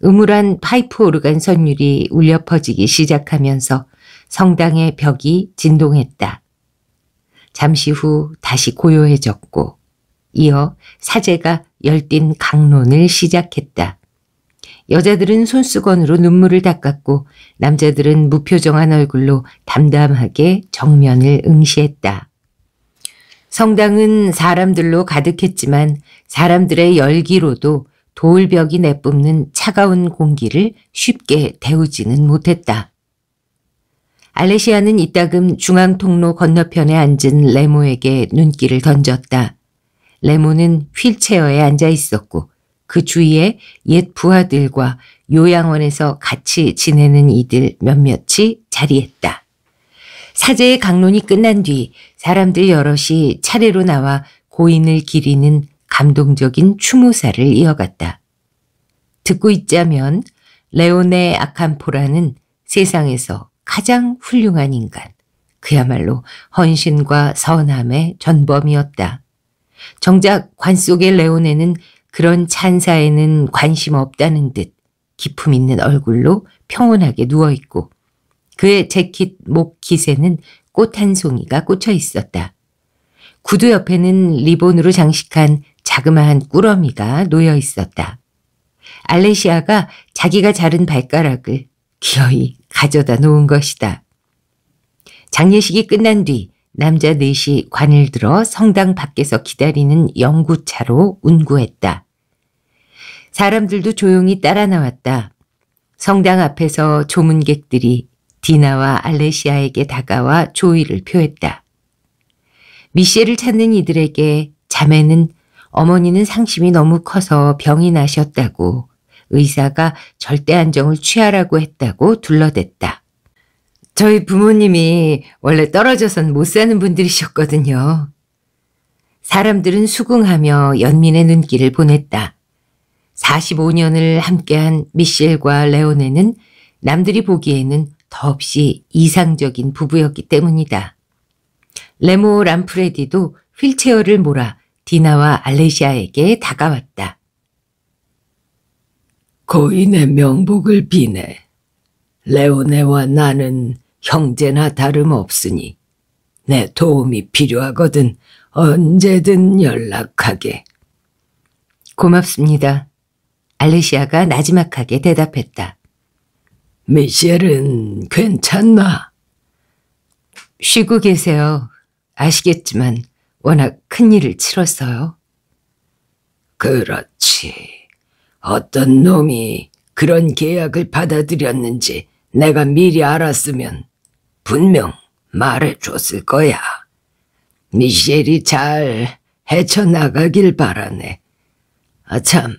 음울한 파이프 오르간 선율이 울려 퍼지기 시작하면서 성당의 벽이 진동했다. 잠시 후 다시 고요해졌고 이어 사제가 열띤 강론을 시작했다. 여자들은 손수건으로 눈물을 닦았고 남자들은 무표정한 얼굴로 담담하게 정면을 응시했다. 성당은 사람들로 가득했지만 사람들의 열기로도 돌벽이 내뿜는 차가운 공기를 쉽게 데우지는 못했다. 알레시아는 이따금 중앙통로 건너편에 앉은 레모에게 눈길을 던졌다. 레모는 휠체어에 앉아 있었고 그 주위에 옛 부하들과 요양원에서 같이 지내는 이들 몇몇이 자리했다. 사제의 강론이 끝난 뒤 사람들 여럿이 차례로 나와 고인을 기리는 감동적인 추모사를 이어갔다. 듣고 있자면 레오네 아캄포라는 세상에서 가장 훌륭한 인간, 그야말로 헌신과 선함의 전범이었다. 정작 관 속의 레오네는 그런 찬사에는 관심 없다는 듯 기품 있는 얼굴로 평온하게 누워있고 그의 재킷 목 깃에는 꽃 한 송이가 꽂혀 있었다. 구두 옆에는 리본으로 장식한 자그마한 꾸러미가 놓여 있었다. 알레시아가 자기가 자른 발가락을 기어이 가져다 놓은 것이다. 장례식이 끝난 뒤 남자 넷이 관을 들어 성당 밖에서 기다리는 영구차로 운구했다. 사람들도 조용히 따라 나왔다. 성당 앞에서 조문객들이 디나와 알레시아에게 다가와 조의를 표했다. 미셸을 찾는 이들에게 자매는 어머니는 상심이 너무 커서 병이 나셨다고 의사가 절대 안정을 취하라고 했다고 둘러댔다. 저희 부모님이 원래 떨어져선 못 사는 분들이셨거든요. 사람들은 수긍하며 연민의 눈길을 보냈다. 45년을 함께한 미셸과 레오네는 남들이 보기에는 더없이 이상적인 부부였기 때문이다. 레모 람프레디도 휠체어를 몰아 디나와 알레시아에게 다가왔다. 고인의 명복을 비네. 레오네와 나는 형제나 다름없으니 내 도움이 필요하거든 언제든 연락하게. 고맙습니다. 알레시아가 나지막하게 대답했다. 미셸은 괜찮나? 쉬고 계세요. 아시겠지만 워낙 큰 일을 치렀어요. 그렇지. 어떤 놈이 그런 계약을 받아들였는지 내가 미리 알았으면 분명 말해줬을 거야. 미셸이 잘 헤쳐나가길 바라네. 참,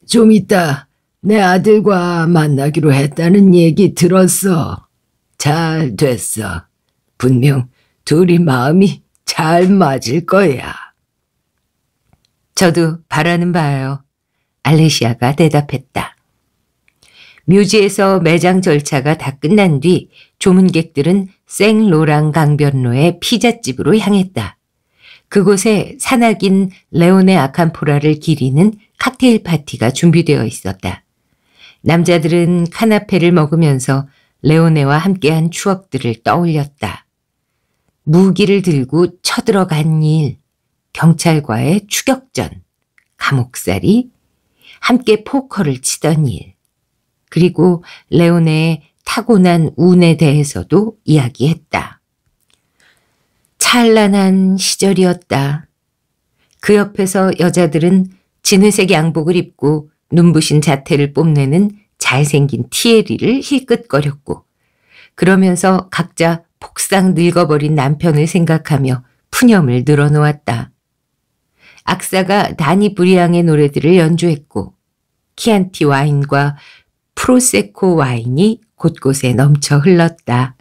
좀 이따 내 아들과 만나기로 했다는 얘기 들었어. 잘 됐어. 분명 둘이 마음이 잘 맞을 거야. 저도 바라는 바예요. 알레시아가 대답했다. 묘지에서 매장 절차가 다 끝난 뒤 조문객들은 생로랑 강변로의 피자집으로 향했다. 그곳에 산악인 레오네 아캄포라를 기리는 칵테일 파티가 준비되어 있었다. 남자들은 카나페를 먹으면서 레오네와 함께한 추억들을 떠올렸다. 무기를 들고 쳐들어간 일, 경찰과의 추격전, 감옥살이, 함께 포커를 치던 일, 그리고 레오네의 타고난 운에 대해서도 이야기했다. 찬란한 시절이었다. 그 옆에서 여자들은 진회색 양복을 입고 눈부신 자태를 뽐내는 잘생긴 티에리를 힐끗거렸고, 그러면서 각자 폭삭 늙어버린 남편을 생각하며 푸념을 늘어놓았다. 악사가 다니 브리앙의 노래들을 연주했고, 키안티 와인과 프로세코 와인이 곳곳에 넘쳐 흘렀다.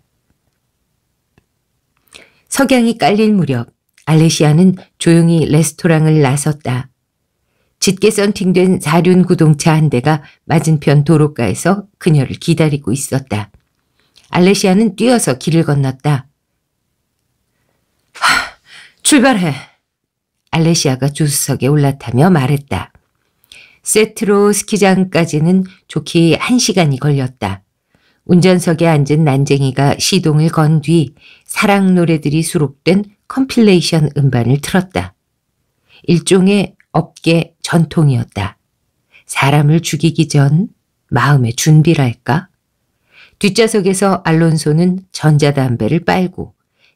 석양이 깔릴 무렵 알레시아는 조용히 레스토랑을 나섰다. 짙게 썬팅된 사륜 구동차 한 대가 맞은편 도로가에서 그녀를 기다리고 있었다. 알레시아는 뛰어서 길을 건넜다. 출발해. 알레시아가 조수석에 올라타며 말했다. 세트로 스키장까지는 좋게 1시간이 걸렸다. 운전석에 앉은 난쟁이가 시동을 건 뒤 사랑 노래들이 수록된 컴필레이션 음반을 틀었다. 일종의 업계 전통이었다. 사람을 죽이기 전 마음의 준비랄까? 뒷좌석에서 알론소는 전자담배를 빨고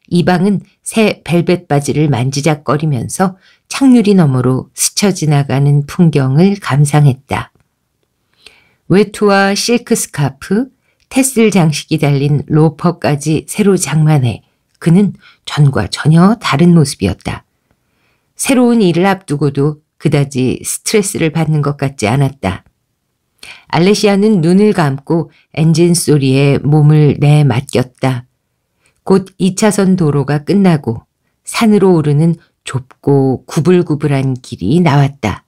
이방은 새 벨벳 바지를 만지작거리면서 창유리 너머로 스쳐 지나가는 풍경을 감상했다. 외투와 실크 스카프, 테슬 장식이 달린 로퍼까지 새로 장만해 그는 전과 전혀 다른 모습이었다. 새로운 일을 앞두고도 그다지 스트레스를 받는 것 같지 않았다. 알레시아는 눈을 감고 엔진 소리에 몸을 내맡겼다. 곧 2차선 도로가 끝나고 산으로 오르는 좁고 구불구불한 길이 나왔다.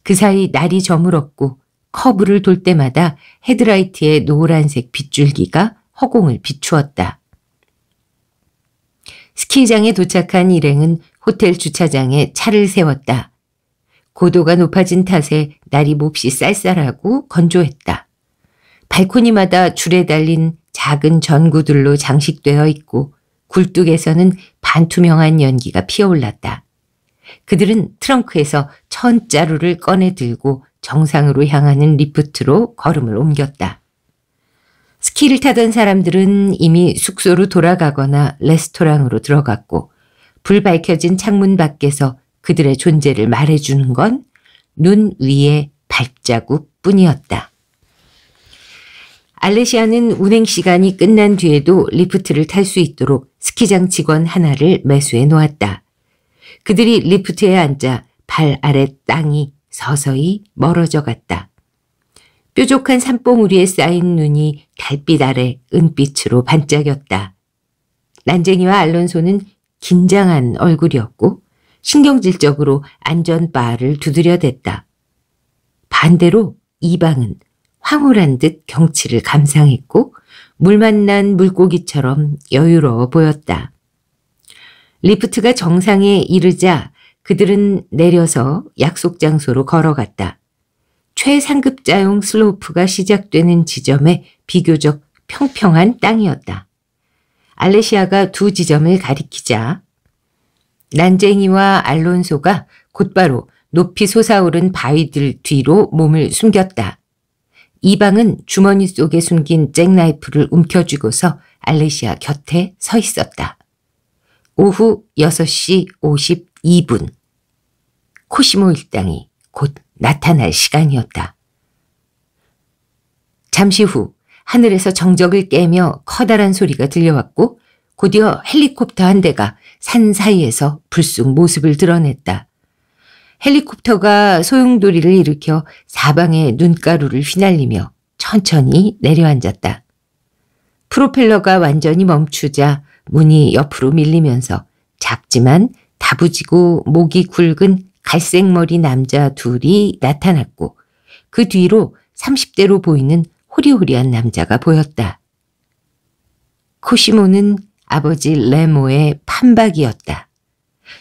그 사이 날이 저물었고 커브를 돌 때마다 헤드라이트의 노란색 빗줄기가 허공을 비추었다. 스키장에 도착한 일행은 호텔 주차장에 차를 세웠다. 고도가 높아진 탓에 날이 몹시 쌀쌀하고 건조했다. 발코니마다 줄에 달린 작은 전구들로 장식되어 있고 굴뚝에서는 반투명한 연기가 피어올랐다. 그들은 트렁크에서 천자루를 꺼내 들고 정상으로 향하는 리프트로 걸음을 옮겼다. 스키를 타던 사람들은 이미 숙소로 돌아가거나 레스토랑으로 들어갔고 불 밝혀진 창문 밖에서 그들의 존재를 말해주는 건 눈 위의 발자국뿐이었다. 알레시아는 운행 시간이 끝난 뒤에도 리프트를 탈 수 있도록 스키장 직원 하나를 매수해 놓았다. 그들이 리프트에 앉아 발 아래 땅이 서서히 멀어져 갔다. 뾰족한 산봉우리에 쌓인 눈이 달빛 아래 은빛으로 반짝였다. 난쟁이와 알론소는 긴장한 얼굴이었고 신경질적으로 안전바를 두드려댔다. 반대로 이방은 황홀한 듯 경치를 감상했고 물 만난 물고기처럼 여유로워 보였다. 리프트가 정상에 이르자 그들은 내려서 약속 장소로 걸어갔다. 최상급자용 슬로프가 시작되는 지점에 비교적 평평한 땅이었다. 알레시아가 두 지점을 가리키자 난쟁이와 알론소가 곧바로 높이 솟아오른 바위들 뒤로 몸을 숨겼다. 이방은 주머니 속에 숨긴 잭나이프를 움켜쥐고서 알레시아 곁에 서 있었다. 오후 6시 52분. 코시모 일당이 곧 나타날 시간이었다. 잠시 후 하늘에서 정적을 깨며 커다란 소리가 들려왔고 곧이어 헬리콥터 한 대가 산 사이에서 불쑥 모습을 드러냈다. 헬리콥터가 소용돌이를 일으켜 사방에 눈가루를 휘날리며 천천히 내려앉았다. 프로펠러가 완전히 멈추자 문이 옆으로 밀리면서 작지만 다부지고 목이 굵은 갈색머리 남자 둘이 나타났고 그 뒤로 30대로 보이는 호리호리한 남자가 보였다. 코시모는 아버지 레모의 판박이었다.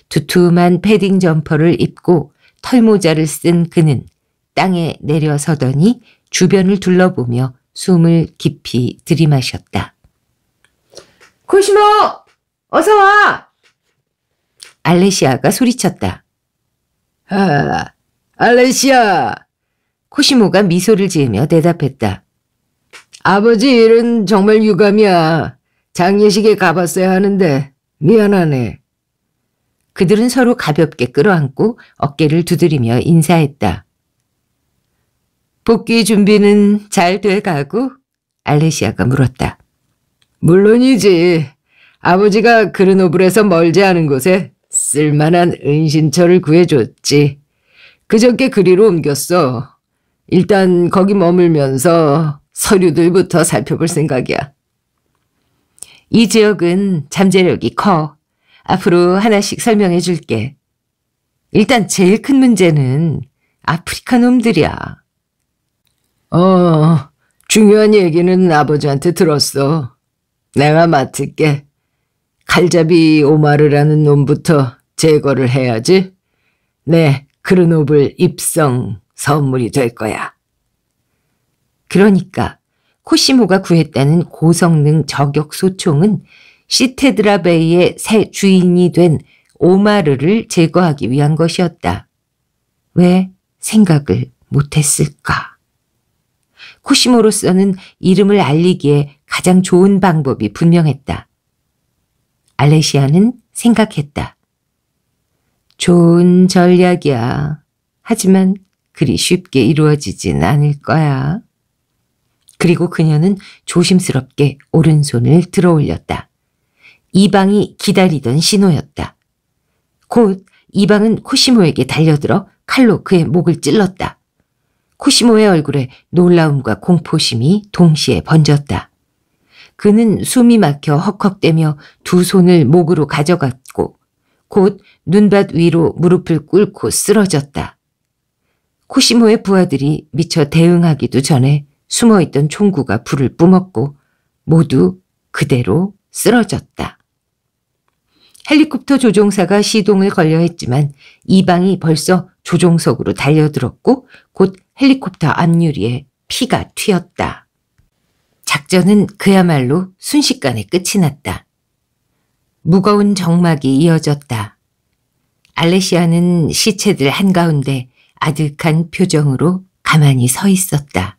두툼한 패딩 점퍼를 입고 털모자를 쓴 그는 땅에 내려서더니 주변을 둘러보며 숨을 깊이 들이마셨다. 코시모! 어서 와! 알레시아가 소리쳤다. 아, 알레시아! 코시모가 미소를 지으며 대답했다. 아버지 일은 정말 유감이야. 장례식에 가봤어야 하는데 미안하네. 그들은 서로 가볍게 끌어안고 어깨를 두드리며 인사했다. 복귀 준비는 잘 돼가고? 알레시아가 물었다. 물론이지. 아버지가 그르노블에서 멀지 않은 곳에 쓸만한 은신처를 구해줬지. 그저께 그리로 옮겼어. 일단 거기 머물면서 서류들부터 살펴볼 생각이야. 이 지역은 잠재력이 커. 앞으로 하나씩 설명해 줄게. 일단 제일 큰 문제는 아프리카 놈들이야. 중요한 얘기는 아버지한테 들었어. 내가 맡을게. 칼잡이 오마르라는 놈부터 제거를 해야지. 네, 그르노블 입성 선물이 될 거야. 그러니까 코시모가 구했다는 고성능 저격 소총은 시테드라베이의 새 주인이 된 오마르를 제거하기 위한 것이었다. 왜 생각을 못했을까? 코시모로서는 이름을 알리기에 가장 좋은 방법이 분명했다. 알레시아는 생각했다. 좋은 전략이야. 하지만 그리 쉽게 이루어지진 않을 거야. 그리고 그녀는 조심스럽게 오른손을 들어 올렸다. 이방이 기다리던 신호였다. 곧 이방은 코시모에게 달려들어 칼로 그의 목을 찔렀다. 코시모의 얼굴에 놀라움과 공포심이 동시에 번졌다. 그는 숨이 막혀 헉헉대며 두 손을 목으로 가져갔고 곧 눈밭 위로 무릎을 꿇고 쓰러졌다. 코시모의 부하들이 미처 대응하기도 전에 숨어있던 총구가 불을 뿜었고 모두 그대로 쓰러졌다. 헬리콥터 조종사가 시동을 걸려 했지만 이방이 벌써 조종석으로 달려들었고 곧 헬리콥터 앞유리에 피가 튀었다. 작전은 그야말로 순식간에 끝이 났다. 무거운 정막이 이어졌다. 알레시아는 시체들 한가운데 아득한 표정으로 가만히 서 있었다.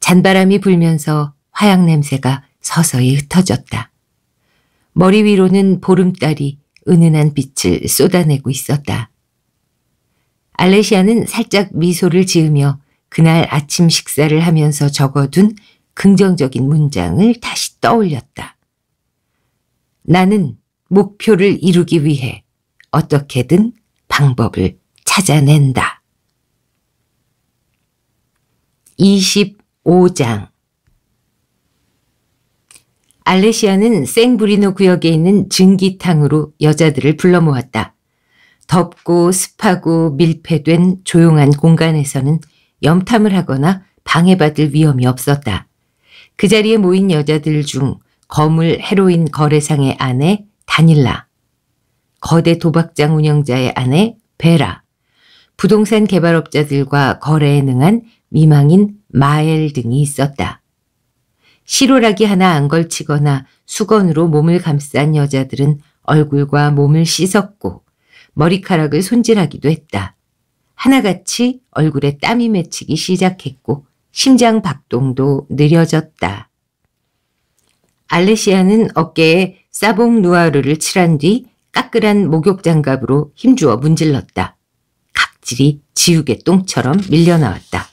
잔바람이 불면서 화약 냄새가 서서히 흩어졌다. 머리 위로는 보름달이 은은한 빛을 쏟아내고 있었다. 알레시아는 살짝 미소를 지으며 그날 아침 식사를 하면서 적어둔 긍정적인 문장을 다시 떠올렸다. 나는 목표를 이루기 위해 어떻게든 방법을 찾아낸다. 25장 알레시아는 생브리노 구역에 있는 증기탕으로 여자들을 불러 모았다. 덥고 습하고 밀폐된 조용한 공간에서는 염탐을 하거나 방해받을 위험이 없었다. 그 자리에 모인 여자들 중 거물 헤로인 거래상의 아내 다닐라, 거대 도박장 운영자의 아내 베라, 부동산 개발업자들과 거래에 능한 미망인 마엘 등이 있었다. 시로라기 하나 안 걸치거나 수건으로 몸을 감싼 여자들은 얼굴과 몸을 씻었고 머리카락을 손질하기도 했다. 하나같이 얼굴에 땀이 맺히기 시작했고 심장 박동도 느려졌다. 알레시아는 어깨에 사봉 누아르를 칠한 뒤 까끌한 목욕장갑으로 힘주어 문질렀다. 각질이 지우개 똥처럼 밀려나왔다.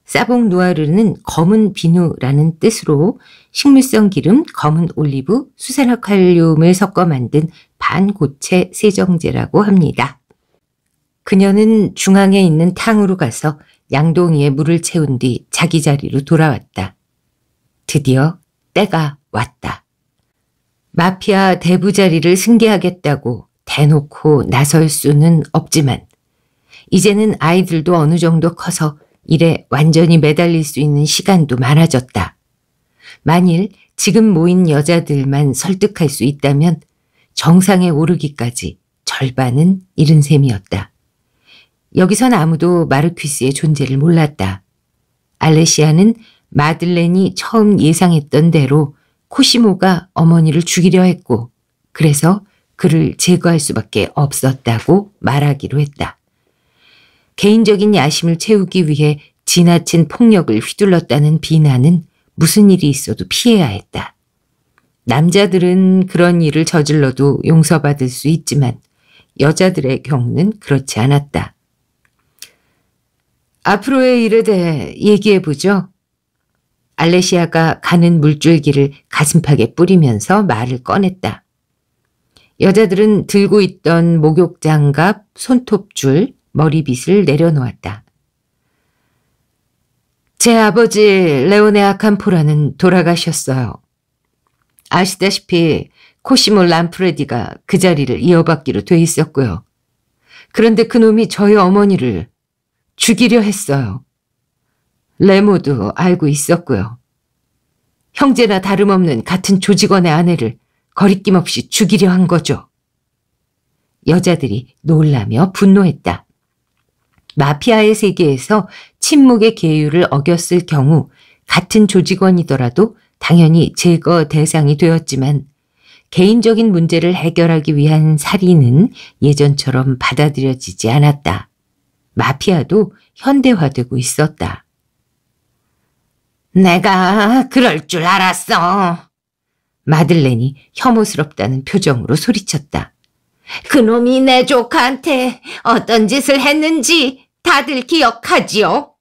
사봉 누아르는 검은 비누라는 뜻으로 식물성 기름, 검은 올리브, 수산화칼륨을 섞어 만든 반고체 세정제라고 합니다. 그녀는 중앙에 있는 탕으로 가서 양동이에 물을 채운 뒤 자기 자리로 돌아왔다. 드디어 때가 왔다. 마피아 대부자리를 승계하겠다고 대놓고 나설 수는 없지만 이제는 아이들도 어느 정도 커서 일에 완전히 매달릴 수 있는 시간도 많아졌다. 만일 지금 모인 여자들만 설득할 수 있다면 정상에 오르기까지 절반은 이른 셈이었다. 여기선 아무도 마르퀴스의 존재를 몰랐다. 알레시아는 마들렌이 처음 예상했던 대로 코시모가 어머니를 죽이려 했고 그래서 그를 제거할 수밖에 없었다고 말하기로 했다. 개인적인 야심을 채우기 위해 지나친 폭력을 휘둘렀다는 비난은 무슨 일이 있어도 피해야 했다. 남자들은 그런 일을 저질러도 용서받을 수 있지만 여자들의 경우는 그렇지 않았다. 앞으로의 일에 대해 얘기해보죠. 알레시아가 가는 물줄기를 가슴팍에 뿌리면서 말을 꺼냈다. 여자들은 들고 있던 목욕장갑, 손톱줄, 머리빗을 내려놓았다. 제 아버지 레오네 아캄포라는 돌아가셨어요. 아시다시피 코시모 람프레디가 그 자리를 이어받기로 돼 있었고요. 그런데 그놈이 저희 어머니를 죽이려 했어요. 레모도 알고 있었고요. 형제나 다름없는 같은 조직원의 아내를 거리낌 없이 죽이려 한 거죠. 여자들이 놀라며 분노했다. 마피아의 세계에서 침묵의 계율을 어겼을 경우 같은 조직원이더라도 당연히 제거 대상이 되었지만 개인적인 문제를 해결하기 위한 살인은 예전처럼 받아들여지지 않았다. 마피아도 현대화되고 있었다. 내가 그럴 줄 알았어. 마들렌이 혐오스럽다는 표정으로 소리쳤다. 그놈이 내 조카한테 어떤 짓을 했는지 다들 기억하지요?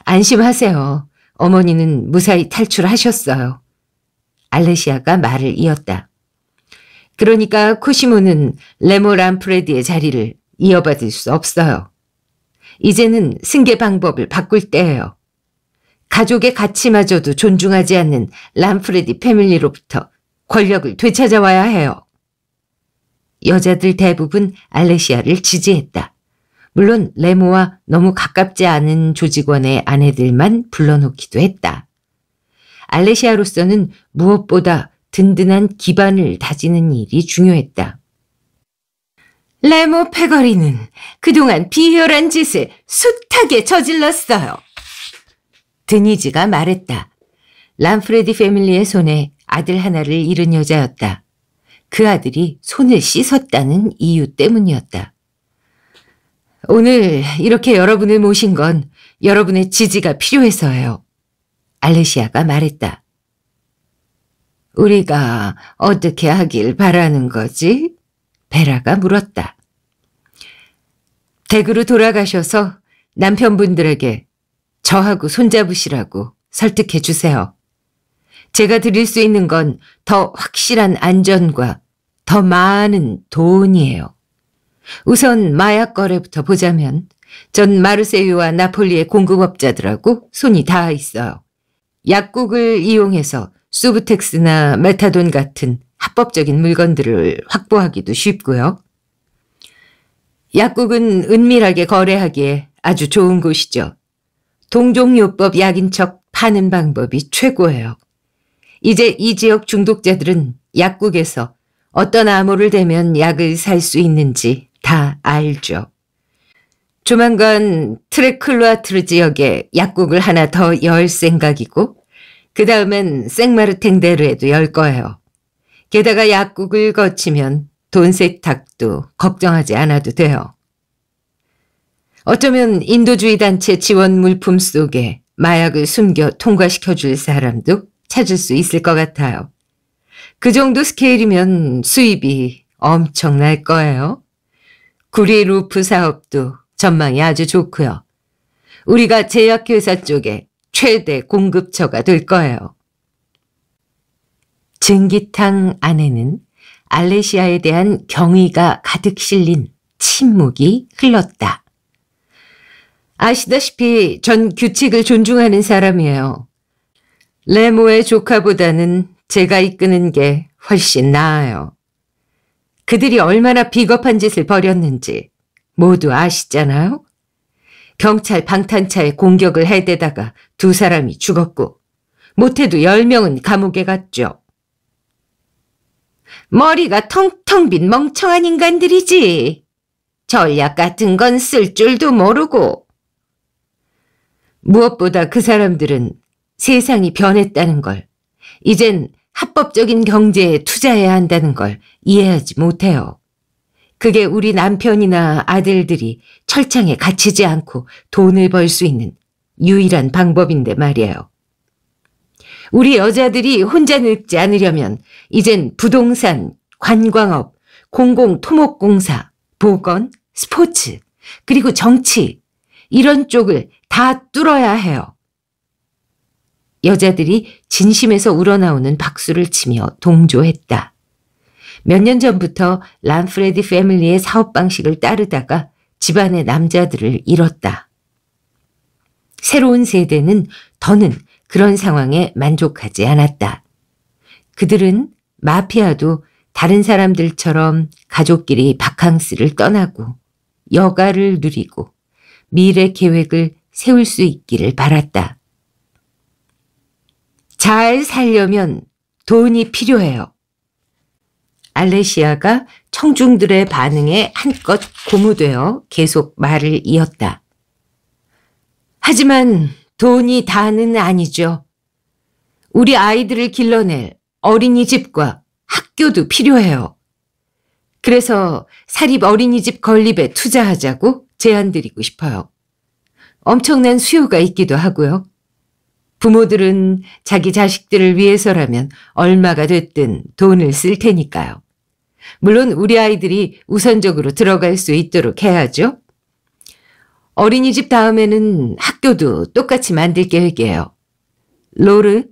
안심하세요. 어머니는 무사히 탈출하셨어요. 알레시아가 말을 이었다. 그러니까 코시모는 레모 람프레디의 자리를 이어받을 수 없어요. 이제는 승계 방법을 바꿀 때예요. 가족의 가치마저도 존중하지 않는 람프레디 패밀리로부터 권력을 되찾아와야 해요. 여자들 대부분 알레시아를 지지했다. 물론 레모와 너무 가깝지 않은 조직원의 아내들만 불러놓기도 했다. 알레시아로서는 무엇보다 든든한 기반을 다지는 일이 중요했다. 레모 패거리는 그동안 비열한 짓을 숱하게 저질렀어요. 드니즈가 말했다. 람프레디 패밀리의 손에 아들 하나를 잃은 여자였다. 그 아들이 손을 씻었다는 이유 때문이었다. 오늘 이렇게 여러분을 모신 건 여러분의 지지가 필요해서예요. 알레시아가 말했다. 우리가 어떻게 하길 바라는 거지? 베라가 물었다. 댁으로 돌아가셔서 남편분들에게 저하고 손잡으시라고 설득해 주세요. 제가 드릴 수 있는 건 더 확실한 안전과 더 많은 돈이에요. 우선 마약 거래부터 보자면 전 마르세유와 나폴리의 공급업자들하고 손이 닿아 있어요. 약국을 이용해서 수브텍스나 메타돈 같은 합법적인 물건들을 확보하기도 쉽고요. 약국은 은밀하게 거래하기에 아주 좋은 곳이죠. 동종요법 약인 척 파는 방법이 최고예요. 이제 이 지역 중독자들은 약국에서 어떤 암호를 대면 약을 살 수 있는지 다 알죠. 조만간 트레클로아트르 지역에 약국을 하나 더 열 생각이고 그 다음엔 생마르탱데르에도 열 거예요. 게다가 약국을 거치면 돈 세탁도 걱정하지 않아도 돼요. 어쩌면 인도주의 단체 지원 물품 속에 마약을 숨겨 통과시켜줄 사람도 찾을 수 있을 것 같아요. 그 정도 스케일이면 수입이 엄청날 거예요. 구리 루프 사업도 전망이 아주 좋고요. 우리가 제약회사 쪽에 최대 공급처가 될 거예요. 증기탕 안에는 알레시아에 대한 경의가 가득 실린 침묵이 흘렀다. 아시다시피 전 규칙을 존중하는 사람이에요. 레모의 조카보다는 제가 이끄는 게 훨씬 나아요. 그들이 얼마나 비겁한 짓을 벌였는지 모두 아시잖아요? 경찰 방탄차에 공격을 해대다가 2사람이 죽었고 못해도 10명은 감옥에 갔죠. 머리가 텅텅 빈 멍청한 인간들이지. 전략 같은 건 쓸 줄도 모르고. 무엇보다 그 사람들은 세상이 변했다는 걸, 이젠 합법적인 경제에 투자해야 한다는 걸 이해하지 못해요. 그게 우리 남편이나 아들들이 철창에 갇히지 않고 돈을 벌 수 있는 유일한 방법인데 말이에요. 우리 여자들이 혼자 늙지 않으려면 이젠 부동산, 관광업, 공공토목공사, 보건, 스포츠, 그리고 정치 이런 쪽을 다 뚫어야 해요. 여자들이 진심에서 우러나오는 박수를 치며 동조했다. 몇 년 전부터 란프레디 패밀리의 사업 방식을 따르다가 집안의 남자들을 잃었다. 새로운 세대는 더는 그런 상황에 만족하지 않았다. 그들은 마피아도 다른 사람들처럼 가족끼리 바캉스를 떠나고 여가를 누리고 미래 계획을 세울 수 있기를 바랐다. 잘 살려면 돈이 필요해요. 알레시아가 청중들의 반응에 한껏 고무되어 계속 말을 이었다. 하지만 돈이 다는 아니죠. 우리 아이들을 길러낼 어린이집과 학교도 필요해요. 그래서 사립 어린이집 건립에 투자하자고 제안드리고 싶어요. 엄청난 수요가 있기도 하고요. 부모들은 자기 자식들을 위해서라면 얼마가 됐든 돈을 쓸 테니까요. 물론 우리 아이들이 우선적으로 들어갈 수 있도록 해야죠. 어린이집 다음에는 학교도 똑같이 만들 계획이에요. 로르,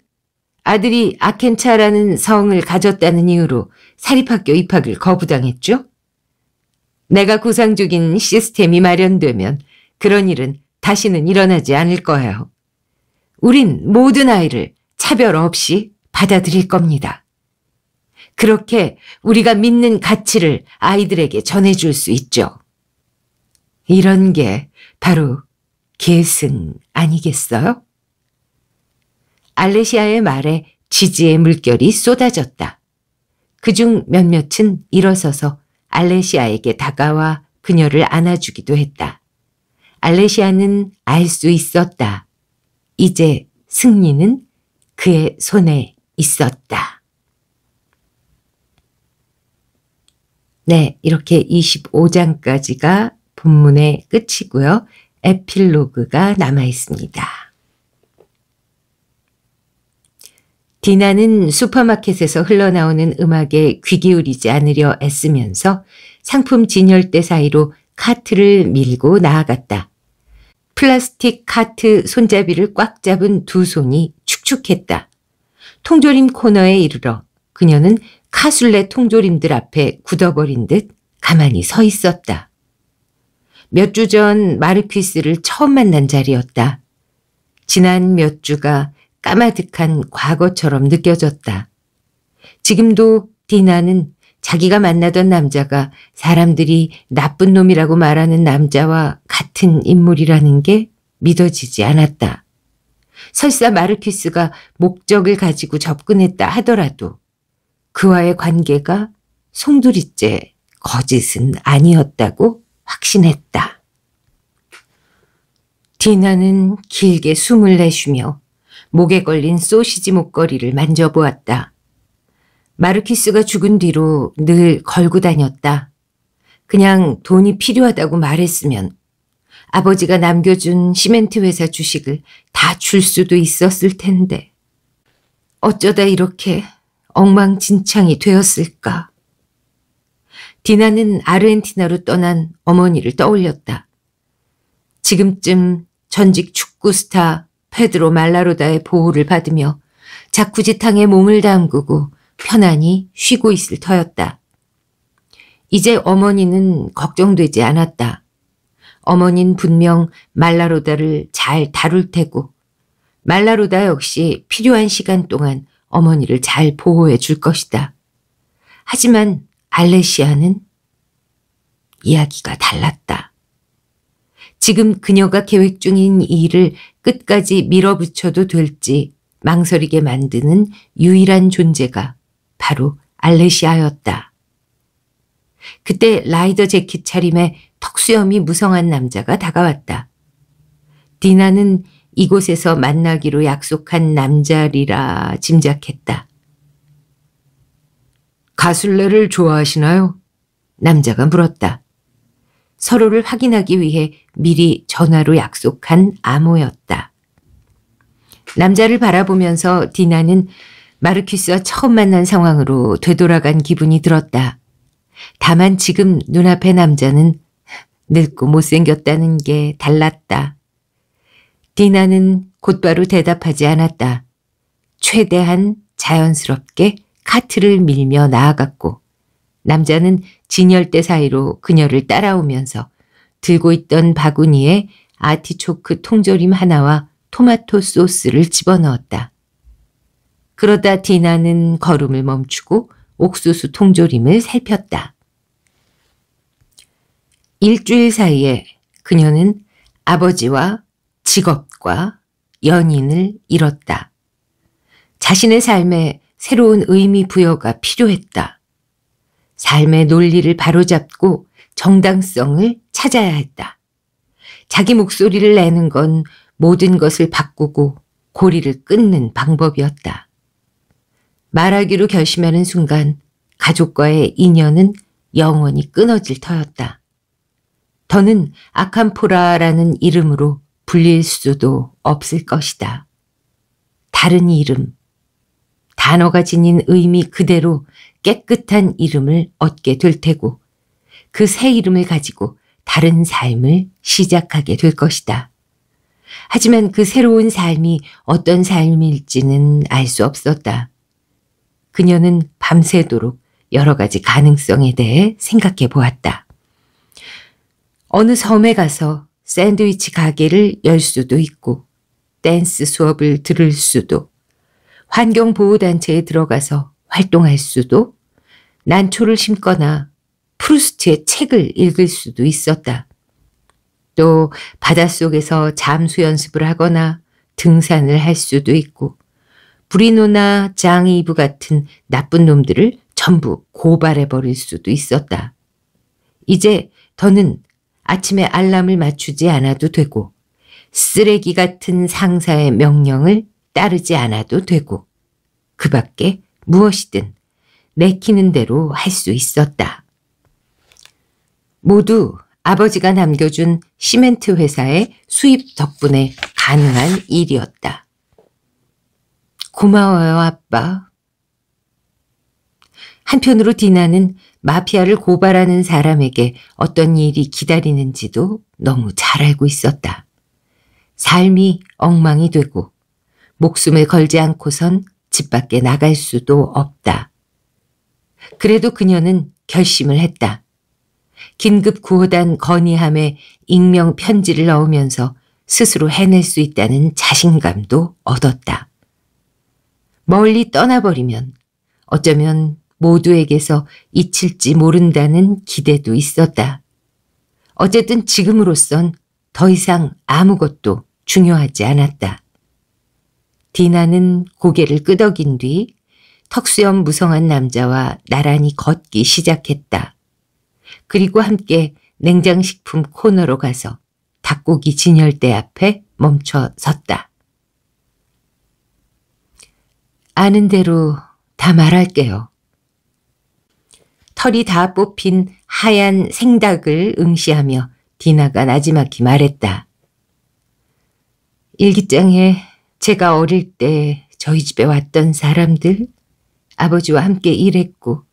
아들이 아켄차라는 성을 가졌다는 이유로 사립학교 입학을 거부당했죠? 내가 구상적인 시스템이 마련되면 그런 일은 다시는 일어나지 않을 거예요. 우린 모든 아이를 차별 없이 받아들일 겁니다. 그렇게 우리가 믿는 가치를 아이들에게 전해줄 수 있죠. 이런 게 바로 계승 아니겠어요? 알레시아의 말에 지지의 물결이 쏟아졌다. 그중 몇몇은 일어서서 알레시아에게 다가와 그녀를 안아주기도 했다. 알레시아는 알 수 있었다. 이제 승리는 그의 손에 있었다. 네, 이렇게 25장까지가 본문의 끝이고요. 에필로그가 남아 있습니다. 디나는 슈퍼마켓에서 흘러나오는 음악에 귀 기울이지 않으려 애쓰면서 상품 진열대 사이로 카트를 밀고 나아갔다. 플라스틱 카트 손잡이를 꽉 잡은 2손이 축축했다. 통조림 코너에 이르러 그녀는 카술레 통조림들 앞에 굳어버린 듯 가만히 서 있었다. 몇 주 전 마르퀴스를 처음 만난 자리였다. 지난 몇 주가 까마득한 과거처럼 느껴졌다. 지금도 디나는 자기가 만나던 남자가 사람들이 나쁜 놈이라고 말하는 남자와 같은 인물이라는 게 믿어지지 않았다. 설사 마르퀴스가 목적을 가지고 접근했다 하더라도 그와의 관계가 송두리째 거짓은 아니었다고 확신했다. 디나는 길게 숨을 내쉬며 목에 걸린 소시지 목걸이를 만져보았다. 마르퀴스가 죽은 뒤로 늘 걸고 다녔다. 그냥 돈이 필요하다고 말했으면 아버지가 남겨준 시멘트 회사 주식을 다 줄 수도 있었을 텐데 어쩌다 이렇게 엉망진창이 되었을까. 디나는 아르헨티나로 떠난 어머니를 떠올렸다. 지금쯤 전직 축구 스타 페드로 말라로다의 보호를 받으며 자쿠지탕에 몸을 담그고 편안히 쉬고 있을 터였다. 이제 어머니는 걱정되지 않았다. 어머니는 분명 말라로다를 잘 다룰 테고 말라로다 역시 필요한 시간 동안 어머니를 잘 보호해 줄 것이다. 하지만 알레시아는 이야기가 달랐다. 지금 그녀가 계획 중인 이 일을 끝까지 밀어붙여도 될지 망설이게 만드는 유일한 존재가 바로 알레시아였다. 그때 라이더 재킷 차림의 턱수염이 무성한 남자가 다가왔다. 디나는 이곳에서 만나기로 약속한 남자리라 짐작했다. 가술래를 좋아하시나요? 남자가 물었다. 서로를 확인하기 위해 미리 전화로 약속한 암호였다. 남자를 바라보면서 디나는 마르퀴스와 처음 만난 상황으로 되돌아간 기분이 들었다. 다만 지금 눈앞의 남자는 늙고 못생겼다는 게 달랐다. 디나는 곧바로 대답하지 않았다. 최대한 자연스럽게 카트를 밀며 나아갔고 남자는 진열대 사이로 그녀를 따라오면서 들고 있던 바구니에 아티초크 통조림 하나와 토마토 소스를 집어넣었다. 그러다 디나는 걸음을 멈추고 옥수수 통조림을 살폈다. 일주일 사이에 그녀는 아버지와 직업과 연인을 잃었다. 자신의 삶에 새로운 의미 부여가 필요했다. 삶의 논리를 바로잡고 정당성을 찾아야 했다. 자기 목소리를 내는 건 모든 것을 바꾸고 고리를 끊는 방법이었다. 말하기로 결심하는 순간 가족과의 인연은 영원히 끊어질 터였다. 더는 아캄포라라는 이름으로 불릴 수도 없을 것이다. 다른 이름, 단어가 지닌 의미 그대로 깨끗한 이름을 얻게 될 테고 그 새 이름을 가지고 다른 삶을 시작하게 될 것이다. 하지만 그 새로운 삶이 어떤 삶일지는 알 수 없었다. 그녀는 밤새도록 여러 가지 가능성에 대해 생각해 보았다. 어느 섬에 가서 샌드위치 가게를 열 수도 있고 댄스 수업을 들을 수도 환경보호단체에 들어가서 활동할 수도 난초를 심거나 프루스트의 책을 읽을 수도 있었다. 또 바닷속에서 잠수 연습을 하거나 등산을 할 수도 있고 브리노나 장이브 같은 나쁜 놈들을 전부 고발해버릴 수도 있었다. 이제 더는 아침에 알람을 맞추지 않아도 되고 쓰레기 같은 상사의 명령을 따르지 않아도 되고 그 밖에 무엇이든 내키는 대로 할 수 있었다. 모두 아버지가 남겨준 시멘트 회사의 수입 덕분에 가능한 일이었다. 고마워요, 아빠. 한편으로 디나는 마피아를 고발하는 사람에게 어떤 일이 기다리는지도 너무 잘 알고 있었다. 삶이 엉망이 되고 목숨을 걸지 않고선 집 밖에 나갈 수도 없다. 그래도 그녀는 결심을 했다. 긴급 구호단 건의함에 익명 편지를 넣으면서 스스로 해낼 수 있다는 자신감도 얻었다. 멀리 떠나버리면 어쩌면 모두에게서 잊힐지 모른다는 기대도 있었다. 어쨌든 지금으로선 더 이상 아무것도 중요하지 않았다. 디나는 고개를 끄덕인 뒤 턱수염 무성한 남자와 나란히 걷기 시작했다. 그리고 함께 냉장식품 코너로 가서 닭고기 진열대 앞에 멈춰 섰다. 아는 대로 다 말할게요. 털이 다 뽑힌 하얀 생닭을 응시하며 디나가 나지막히 말했다. 일기장에 제가 어릴 때 저희 집에 왔던 사람들, 아버지와 함께 일했고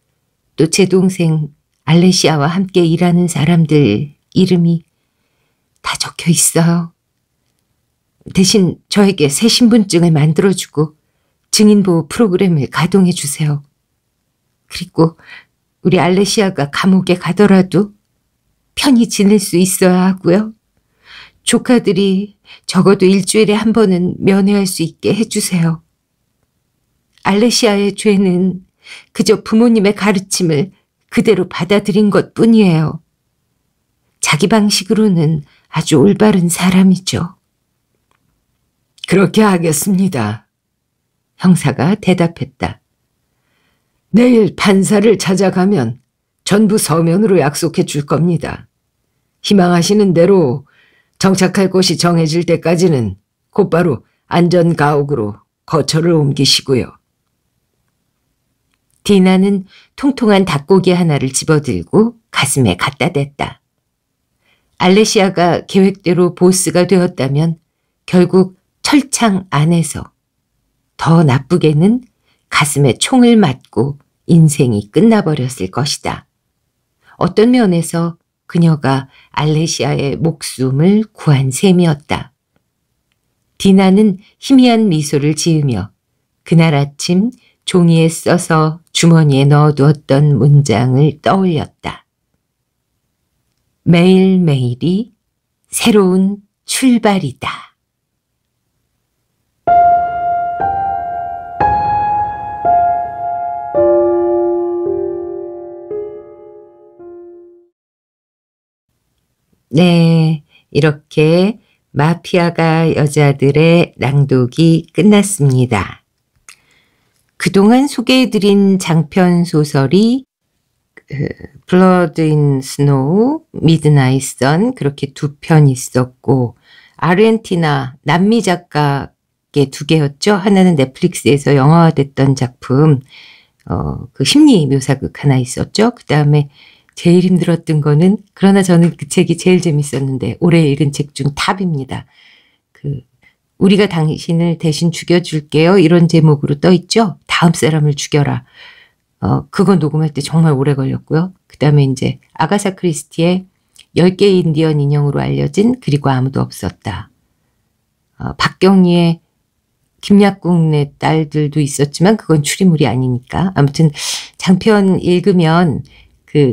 또 제 동생 알레시아와 함께 일하는 사람들 이름이 다 적혀 있어요. 대신 저에게 새 신분증을 만들어주고 증인보호 프로그램을 가동해 주세요. 그리고 우리 알레시아가 감옥에 가더라도 편히 지낼 수 있어야 하고요. 조카들이 적어도 일주일에 한 번은 면회할 수 있게 해주세요. 알레시아의 죄는 그저 부모님의 가르침을 그대로 받아들인 것뿐이에요. 자기 방식으로는 아주 올바른 사람이죠. 그렇게 하겠습니다. 형사가 대답했다. 내일 판사를 찾아가면 전부 서면으로 약속해 줄 겁니다. 희망하시는 대로 정착할 곳이 정해질 때까지는 곧바로 안전가옥으로 거처를 옮기시고요. 디나는 통통한 닭고기 하나를 집어들고 가슴에 갖다 댔다. 알레시아가 계획대로 보스가 되었다면 결국 철창 안에서, 더 나쁘게는 가슴에 총을 맞고 인생이 끝나버렸을 것이다. 어떤 면에서 그녀가 알레시아의 목숨을 구한 셈이었다. 디나는 희미한 미소를 지으며 그날 아침 종이에 써서 주머니에 넣어두었던 문장을 떠올렸다. 매일매일이 새로운 출발이다. 네, 이렇게 마피아가 여자들의 낭독이 끝났습니다. 그동안 소개해드린 장편 소설이 블러드 인 스노우, 미드나잇 선 그렇게 2편 있었고, 아르헨티나 남미 작가의 2개였죠. 하나는 넷플릭스에서 영화화됐던 작품, 그 심리 묘사극 하나 있었죠. 그 다음에 제일 힘들었던 거는, 그러나 저는 그 책이 제일 재밌었는데 올해 읽은 책 중 탑입니다. 우리가 당신을 대신 죽여줄게요. 이런 제목으로 떠있죠. 다음 사람을 죽여라. 그거 녹음할 때 정말 오래 걸렸고요. 그 다음에 이제 아가사 크리스티의 10개의 인디언 인형으로 알려진 그리고 아무도 없었다. 박경리의 김약국네 딸들도 있었지만 그건 추리물이 아니니까. 아무튼 장편 읽으면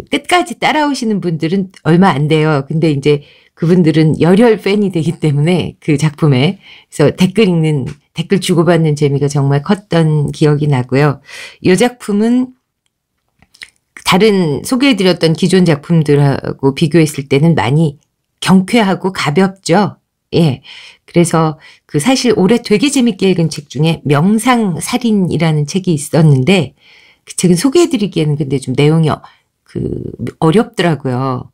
끝까지 따라오시는 분들은 얼마 안 돼요. 근데 이제 그분들은 열혈 팬이 되기 때문에 그 작품에, 그래서 댓글 주고받는 재미가 정말 컸던 기억이 나고요. 이 작품은 다른 소개해드렸던 기존 작품들하고 비교했을 때는 많이 경쾌하고 가볍죠. 예. 그래서 사실 올해 되게 재밌게 읽은 책 중에 명상살인이라는 책이 있었는데, 그 책은 소개해드리기에는 근데 좀 내용이 어렵더라고요.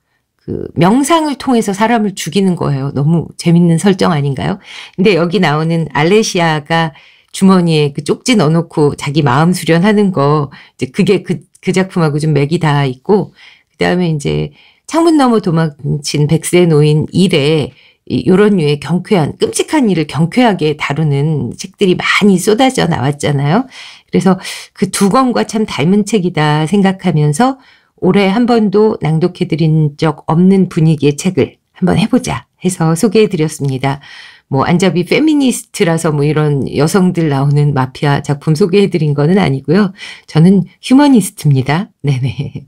명상을 통해서 사람을 죽이는 거예요. 너무 재밌는 설정 아닌가요? 근데 여기 나오는 알레시아가 주머니에 쪽지 넣어놓고 자기 마음 수련하는 거, 이제 그게 그 작품하고 좀 맥이 다 있고, 그 다음에 이제 창문 너머 도망친 백세 노인 일에 이런 류의 경쾌한, 끔찍한 일을 경쾌하게 다루는 책들이 많이 쏟아져 나왔잖아요. 그래서 그 2권과 참 닮은 책이다 생각하면서 올해 한 번도 낭독해드린 적 없는 분위기의 책을 한번 해보자 해서 소개해드렸습니다. 안잡이 페미니스트라서 이런 여성들 나오는 마피아 작품 소개해드린 거는 아니고요. 저는 휴머니스트입니다. 네네.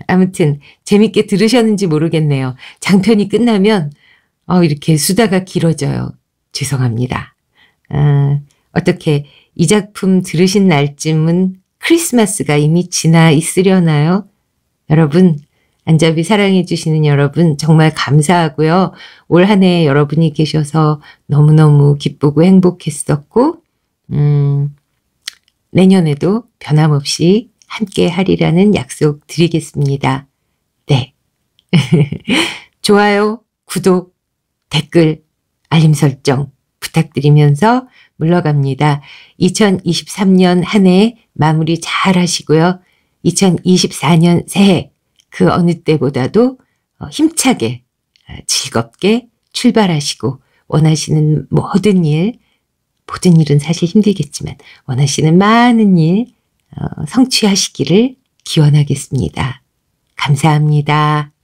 아무튼 재밌게 들으셨는지 모르겠네요. 장편이 끝나면 이렇게 수다가 길어져요. 죄송합니다. 어떻게 이 작품 들으신 날쯤은 크리스마스가 이미 지나 있으려나요? 여러분, 안잡이 사랑해주시는 여러분 정말 감사하고요. 올 한 해 여러분이 계셔서 너무너무 기쁘고 행복했었고, 내년에도 변함없이 함께 하리라는 약속 드리겠습니다. 네. 좋아요, 구독, 댓글, 알림 설정 부탁드리면서 물러갑니다. 2023년 한 해 마무리 잘 하시고요. 2024년 새해 그 어느 때보다도 힘차게 즐겁게 출발하시고 원하시는 모든 일은 사실 힘들겠지만 원하시는 많은 일 성취하시기를 기원하겠습니다. 감사합니다.